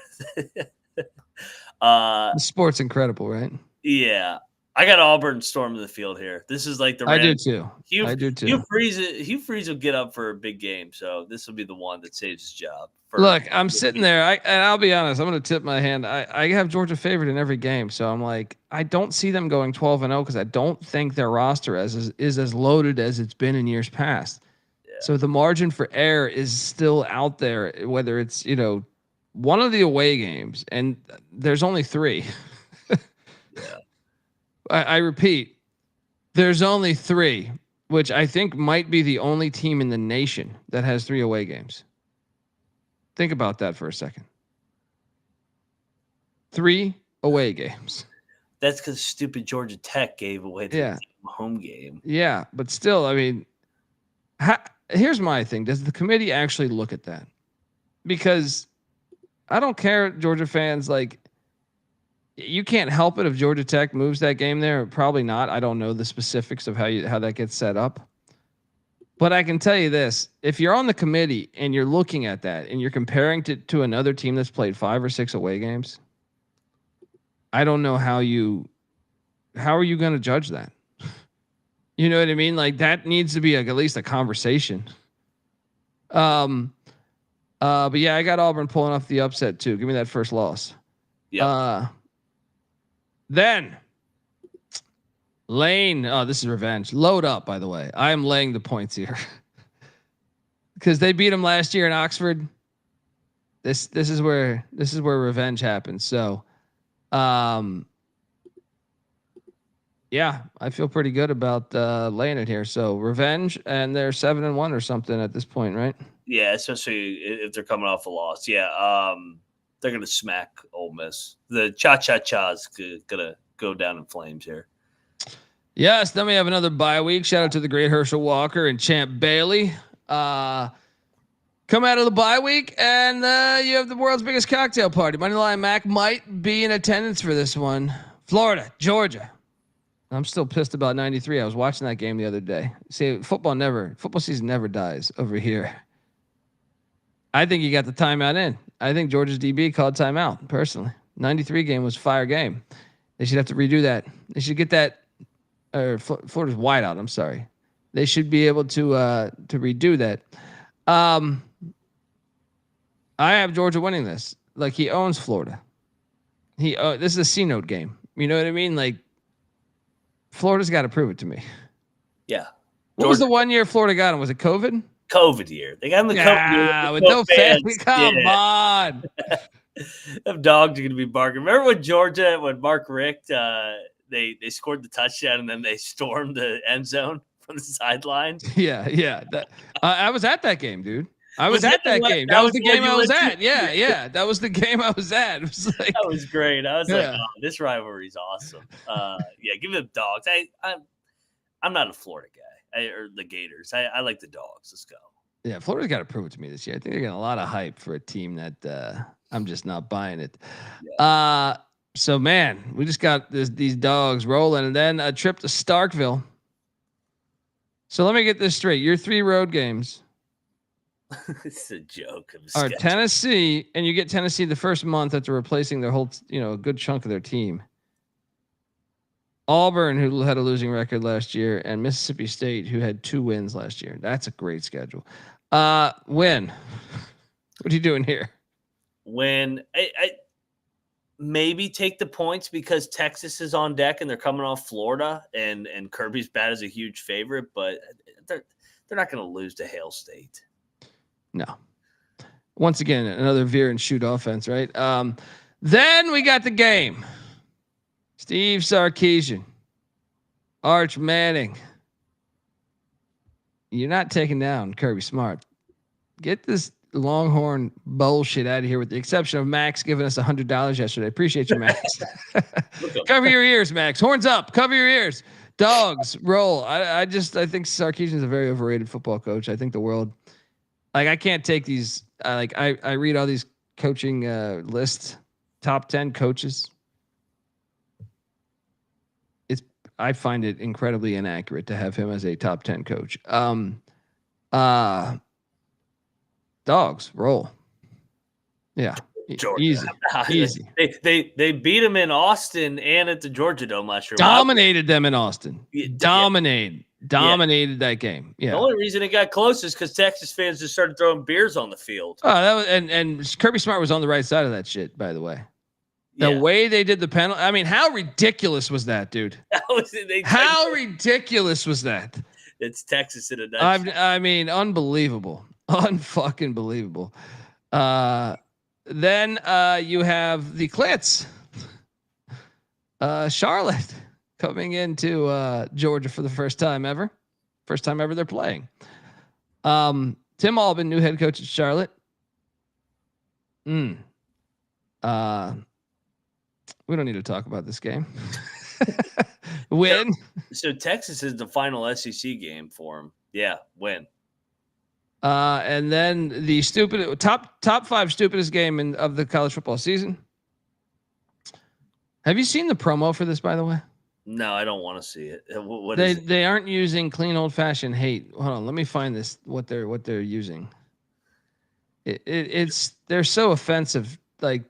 The sport's incredible, right? Yeah. I got Auburn storming the field here. This is like the I do too. I do too. Hugh Freeze will get up for a big game, so this will be the one that saves his job. Look, I'm sitting there. And I'll be honest. I'm going to tip my hand. I have Georgia favored in every game, so I'm like, I don't see them going 12-0 because I don't think their roster is as loaded as it's been in years past. Yeah. So the margin for error is still out there. Whether it's one of the away games, and there's only 3. Yeah. I repeat, there's only 3, which I think might be the only team in the nation that has 3 away games. Think about that for a second. 3 away games. That's because stupid Georgia Tech gave away the home game. Yeah, but still, I mean, here's my thing. Does the committee actually look at that? Because I don't care, Georgia fans. Like, you can't help it if Georgia Tech moves that game there. Probably not. I don't know the specifics of how that gets set up. But I can tell you this, if you're on the committee and you're looking at that and you're comparing to another team that's played 5 or 6 away games, I don't know how are you going to judge that? You know what I mean? Like, that needs to be at least a conversation. But yeah, I got Auburn pulling off the upset too. Give me that first loss. Yeah. Then Lane. Oh, this is revenge. Load up, by the way. I am laying the points here because they beat them last year in Oxford. This is where revenge happens. So, yeah, I feel pretty good about laying it here. So revenge, and they're 7-1 or something at this point, right? Yeah, especially if they're coming off a loss. Yeah, they're gonna smack Ole Miss. The cha-cha-cha's gonna go down in flames here. Yes, then we have another bye week. Shout out to the great Herschel Walker and Champ Bailey. Come out of the bye week, and you have the world's biggest cocktail party. Moneyline Mac might be in attendance for this one. Florida, Georgia. I'm still pissed about 93. I was watching that game the other day. See, football season never dies over here. I think you got the timeout in. I think Georgia's DB called timeout, personally. 93 game was fire game. They should have to redo that. They should get that. Or Florida's wide out. I'm sorry. They should be able to redo that. I have Georgia winning this. Like, he owns Florida. This is a C note game. You know what I mean? Like, Florida's got to prove it to me. Yeah. What was the 1 year Florida got him? Was it COVID? COVID year. They got him the COVID year. With no fans. Come on. Them dogs are going to be barking. Remember when Mark Richt, they scored the touchdown and then they stormed the end zone from the sidelines? Yeah. I was at that game, dude. I was at that game. That was the game I was at. Yeah. That was the game I was at. It was like, that was great. I was like, oh, this rivalry is awesome. Yeah, give them Dogs. I'm not a Florida guy or the Gators. I like the Dogs. Let's go. Yeah, Florida's got to prove it to me this year. I think they're getting a lot of hype for a team that I'm just not buying it. Yeah. So, man, we just got these Dogs rolling, and then a trip to Starkville. So let me get this straight. Your 3 road games. It's a joke. Are Tennessee, and you get Tennessee the first month after replacing their whole, a good chunk of their team. Auburn, who had a losing record last year, and Mississippi State, who had 2 wins last year. That's a great schedule. Win. What are you doing here? Win. I maybe take the points because Texas is on deck and they're coming off Florida, and Kirby's bad as a huge favorite, but they're not going to lose to Hail State. No. Once again, another veer and shoot offense, right? Then we got the game. Steve Sarkisian, Arch Manning. You're not taking down Kirby Smart. Get this Longhorn bullshit out of here, with the exception of Max giving us $100 yesterday. Appreciate you, Max. Cover your ears, Max. Horns up. Cover your ears. Dogs roll. I think Sarkisian is a very overrated football coach. I think the world, I can't take these. I read all these coaching lists, top 10 coaches. I find it incredibly inaccurate to have him as a top 10 coach. Dogs roll. Yeah. Georgia. Easy. They beat them in Austin and at the Georgia Dome last year. Dominated them in Austin. Yeah. Dominated that game. Yeah. The only reason it got close is because Texas fans just started throwing beers on the field. Oh, that was, and Kirby Smart was on the right side of that shit, by the way. The way they did the penalty. I mean, how ridiculous was that, dude? How ridiculous was that? It's Texas in a nutshell. I mean, unbelievable. Unfucking believable. Then you have the Clits. Charlotte coming into Georgia for the first time ever. First time ever they're playing. Tim Albin, new head coach at Charlotte. We don't need to talk about this game. Win. So Texas is the final SEC game for him. Yeah, win. And then the top 5 stupidest game of the college football season. Have you seen the promo for this, by the way? No, I don't want to see it. What is it? They aren't using clean old fashioned hate. Hold on, let me find this. What they're using. They're so offensive. Like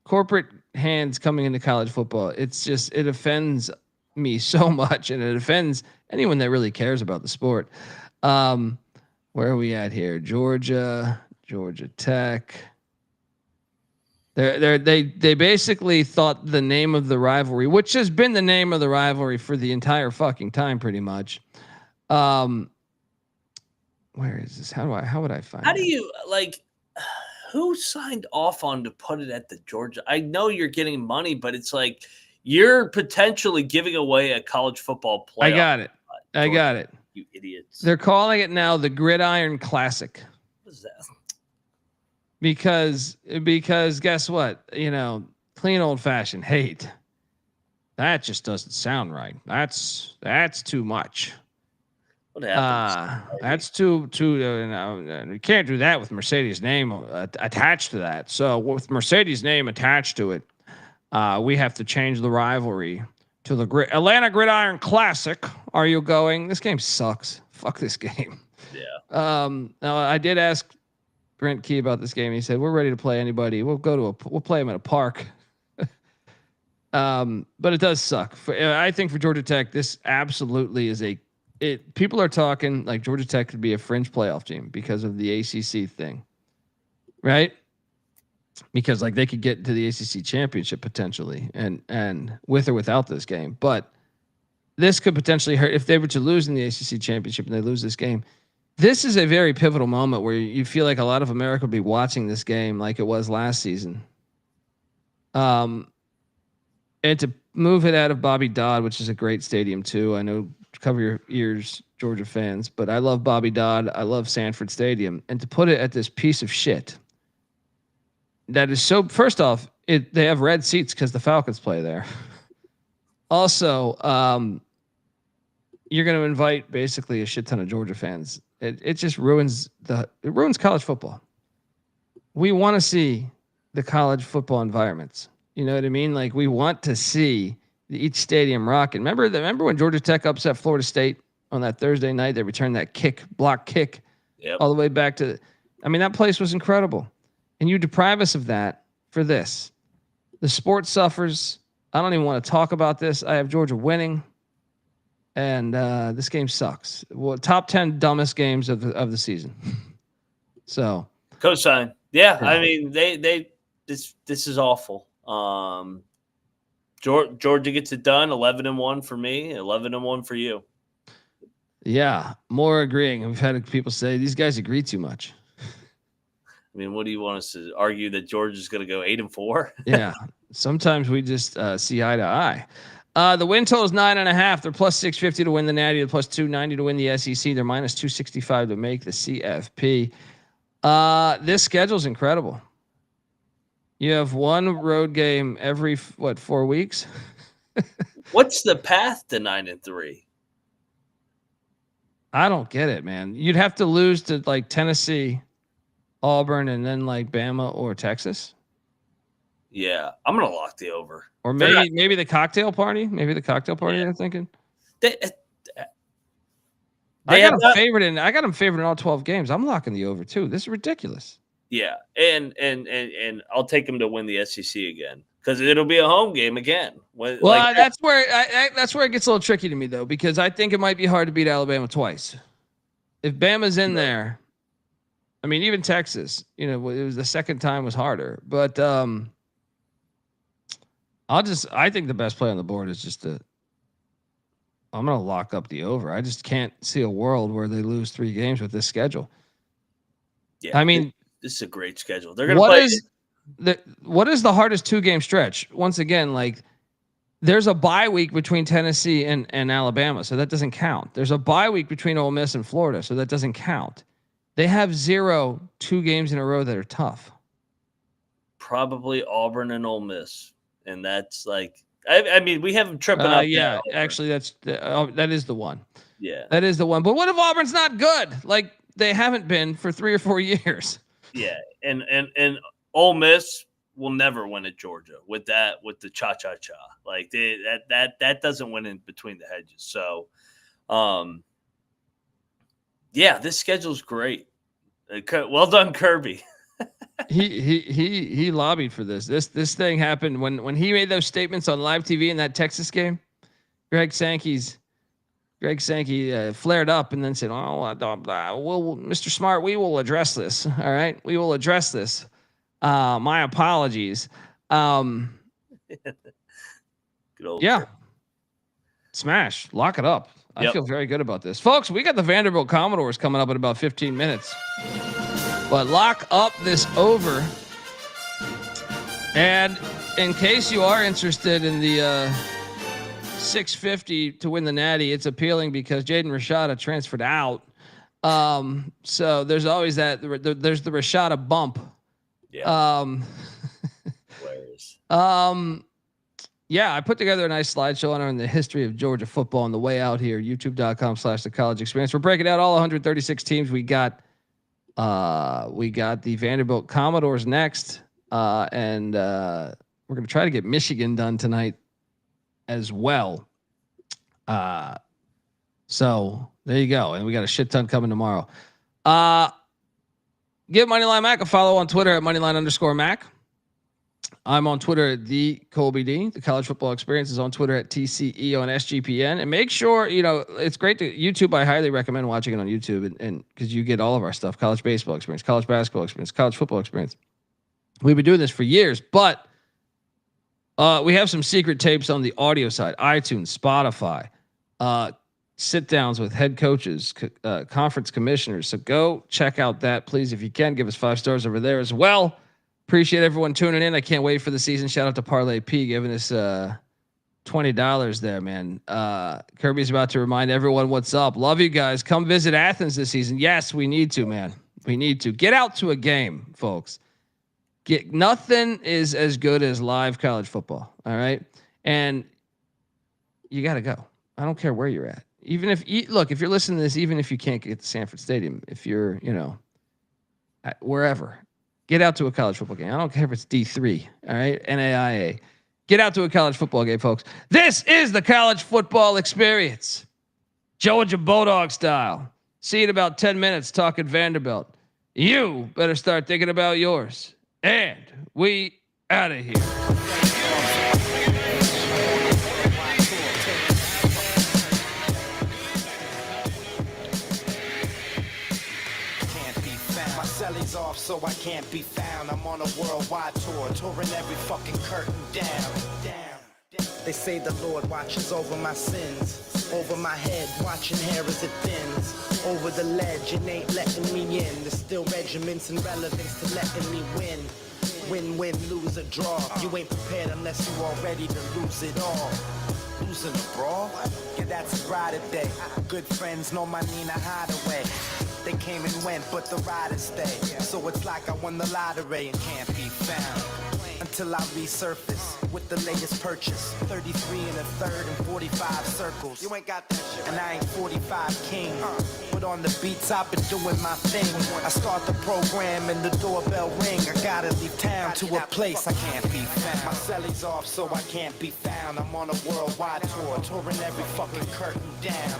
corporate hands coming into college football. It offends me so much, and it offends anyone that really cares about the sport. Where are we at here? Georgia Tech. They basically thought the name of the rivalry, which has been the name of the rivalry for the entire fucking time, pretty much. Where is this? How would I find? How do you like? Who signed off on to put it at the Georgia? I know you're getting money, but it's like you're potentially giving away a college football playoff. I got it. You idiots. They're calling it now the Gridiron Classic. What is that? Because guess what? Clean old fashioned hate. That just doesn't sound right. That's too much. What happens? That's too. You can't do that with Mercedes' name attached to that. So with Mercedes' name attached to it, we have to change the rivalry to the Atlanta Gridiron Classic. Are you going? This game sucks. Fuck this game. Yeah. Now I did ask Brent Key about this game. He said, we're ready to play anybody. We'll play them at a park. But it does suck. I think for Georgia Tech, this absolutely is people are talking like Georgia Tech could be a fringe playoff team because of the ACC thing, right? Because like they could get to the ACC championship potentially and with or without this game, but this could potentially hurt if they were to lose in the ACC championship and they lose this game. This is a very pivotal moment where you feel like a lot of America will be watching this game like it was last season. And to move it out of Bobby Dodd, which is a great stadium too. I know, cover your ears, Georgia fans, but I love Bobby Dodd. I love Sanford Stadium. And to put it at this piece of shit that is so, first off, they have red seats because the Falcons play there. Also, you're going to invite basically a shit ton of Georgia fans. It just ruins college football. We want to see the college football environments. You know what I mean? Like we want to see each stadium rocking. Remember when Georgia Tech upset Florida State on that Thursday night? They returned that block kick all the way back to. That place was incredible. And you deprive us of that for this. The sport suffers. I don't even want to talk about this. I have Georgia winning. And this game sucks. Well, top 10 dumbest games of the season. So cosign. Yeah, this is awful. Georgia gets it done. 11-1 for me. 11-1 for you. Yeah, more agreeing. We've had people say these guys agree too much. What do you want us to argue that Georgia's going to go 8-4? Yeah, sometimes we just see eye to eye. The win total is 9.5. They're plus 650 to win the Natty. They're plus 290 to win the SEC. They're minus 265 to make the CFP. This schedule's incredible. You have one road game every 4 weeks. What's the path to 9-3? I don't get it, man. You'd have to lose to like Tennessee, Auburn, and then like Bama or Texas. Yeah, I'm gonna lock the over. Or maybe the cocktail party. Maybe the cocktail party. I'm thinking. I got them favored in all 12 games. I'm locking the over too. This is ridiculous. Yeah, and I'll take them to win the SEC again because it'll be a home game again. Well, that's where it gets a little tricky to me though, because I think it might be hard to beat Alabama twice. If Bama's in there, I mean, even Texas, it was the second time was harder. But I think the best play on the board is just I'm going to lock up the over. I just can't see a world where they lose 3 games with this schedule. Yeah, I mean, this is a great schedule. They're going to play. What is the hardest 2-game stretch? Once again, like there's a bye week between Tennessee and Alabama, so that doesn't count. There's a bye week between Ole Miss and Florida, so that doesn't count. They have 0 2 games in a row that are tough. Probably Auburn and Ole Miss, and that's like I mean we have them tripping up. Yeah, actually, that is the one. Yeah, that is the one. But what if Auburn's not good? Like they haven't been for 3 or 4 years. Yeah, and Ole Miss will never win at Georgia with the cha-cha-cha. Like that doesn't win in between the hedges. So, yeah, this schedule's great. Well done, Kirby. he lobbied for this. This thing happened when he made those statements on live TV in that Texas game. Greg Sankey flared up and then said, Mr. Smart, we will address this. All right. We will address this. My apologies. Good old Smash. Lock it up. I feel very good about this. Folks, we got the Vanderbilt Commodores coming up in about 15 minutes. But lock up this over. And in case you are interested in the 650 to win the Natty, it's appealing because Jaden Rashada transferred out. So there's always that. There's the Rashada bump. Yeah. Yeah, I put together a nice slideshow on the history of Georgia football on the way out here. YouTube.com/The College Experience. We're breaking out all 136 teams. We got the Vanderbilt Commodores next, and we're gonna try to get Michigan done tonight as well. So there you go, and we got a shit ton coming tomorrow. Give Moneyline Mac a follow on Twitter at Moneyline_Mac. I'm on Twitter at the Colby D. The College Football Experience is on Twitter at TCE on SGPN. And make sure, it's great to YouTube. I highly recommend watching it on YouTube and because you get all of our stuff, college baseball experience, college basketball experience, college football experience. We've been doing this for years, but we have some secret tapes on the audio side, iTunes, Spotify, sit downs with head coaches, conference commissioners. So go check out that, please. If you can, give us 5 stars over there as well. Appreciate everyone tuning in. I can't wait for the season. Shout out to Parlay P giving us $20 there, man. Kirby's about to remind everyone what's up. Love you guys. Come visit Athens this season. Yes, we need to, man. We need to get out to a game, folks. Nothing is as good as live college football. All right, and you got to go. I don't care where you're at. Even if if you're listening to this, even if you can't get to Sanford Stadium, if you're wherever. Get out to a college football game. I don't care if it's D3, all right, NAIA. Get out to a college football game, folks. This is the College Football Experience, Georgia Bulldog style. See you in about 10 minutes talking Vanderbilt. You better start thinking about yours. And we out of here. Celly's off, so I can't be found. I'm on a worldwide tour, touring every fucking curtain down. They say the Lord watches over my sins, over my head, watching hair as it thins, over the ledge, it ain't letting me in. There's still regiments and relevance to letting me win. Win, lose or draw. You ain't prepared unless you all ready to lose it all. Losing a brawl? Yeah, that's a Friday day. Good friends know my Nina Hideaway. They came and went, but the riders stay. So it's like I won the lottery and can't be found until I resurface with the latest purchase. 33 and a third and 45 circles. You ain't got that shit. And I ain't 45 king. But on the beats, I've been doing my thing. I start the program and the doorbell ring. I gotta leave town to a place I can't be found. My celly's off, so I can't be found. I'm on a worldwide tour, touring every fucking curtain down.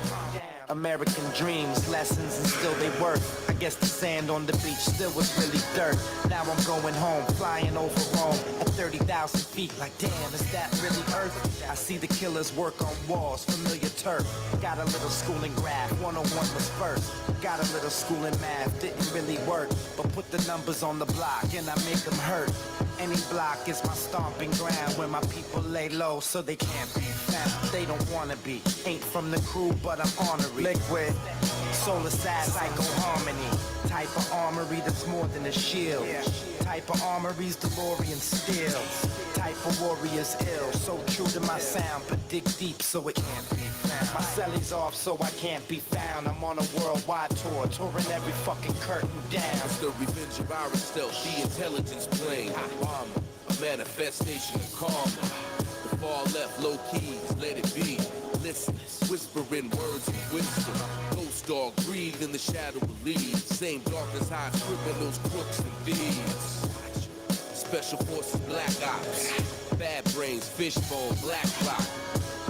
American dreams, lessons, and still they work. I guess the sand on the beach still was really dirt. Now I'm going home, flying over Rome at 30,000 feet. Like, damn, is that really Earth? I see the killers work on walls, familiar turf. Got a little school in graph, 101 was first. Got a little school in math, didn't really work. But put the numbers on the block and I make them hurt. Any block is my stomping ground where my people lay low so they can't be found. They don't wanna be, ain't from the crew, but I'm honorary. Liquid, solar sad, psycho harmony. Type of armory that's more than a shield. Type of armory's DeLorean steel. Type of warrior's ill. So true to my sound, but dig deep so it can't be found. My celly's off so I can't be found. I'm on a worldwide tour, touring every fucking curtain down. It's the revenge of our stealth, the intelligence plane. Obama, a manifestation of karma. The far left, low keys, let it be. Listen, whispering words of wisdom. Ghost dog breathe in the shadow of leaves. Same darkness hides criminals, crooks, and thieves. Special forces, black ops. Bad brains, fishbone, black rock.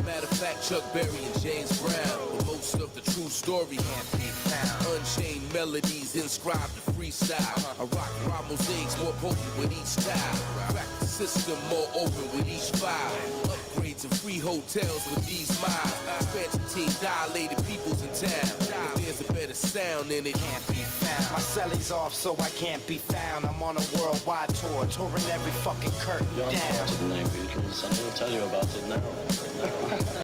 Matter of fact, Chuck Berry and James Brown. But most of the true story can't be found. Unchained melodies inscribed to freestyle. I rock raw mosaics more potent with each style. Crack the system more open with each file. Upgrades and free hotels with these miles. Expansion team dilated peoples in town. If there's a better sound in it, can't be found. My celly's off so I can't be found. I'm on a worldwide tour, touring every fucking curtain down. Untitled name, Beatles. I'm gonna tell you about it now.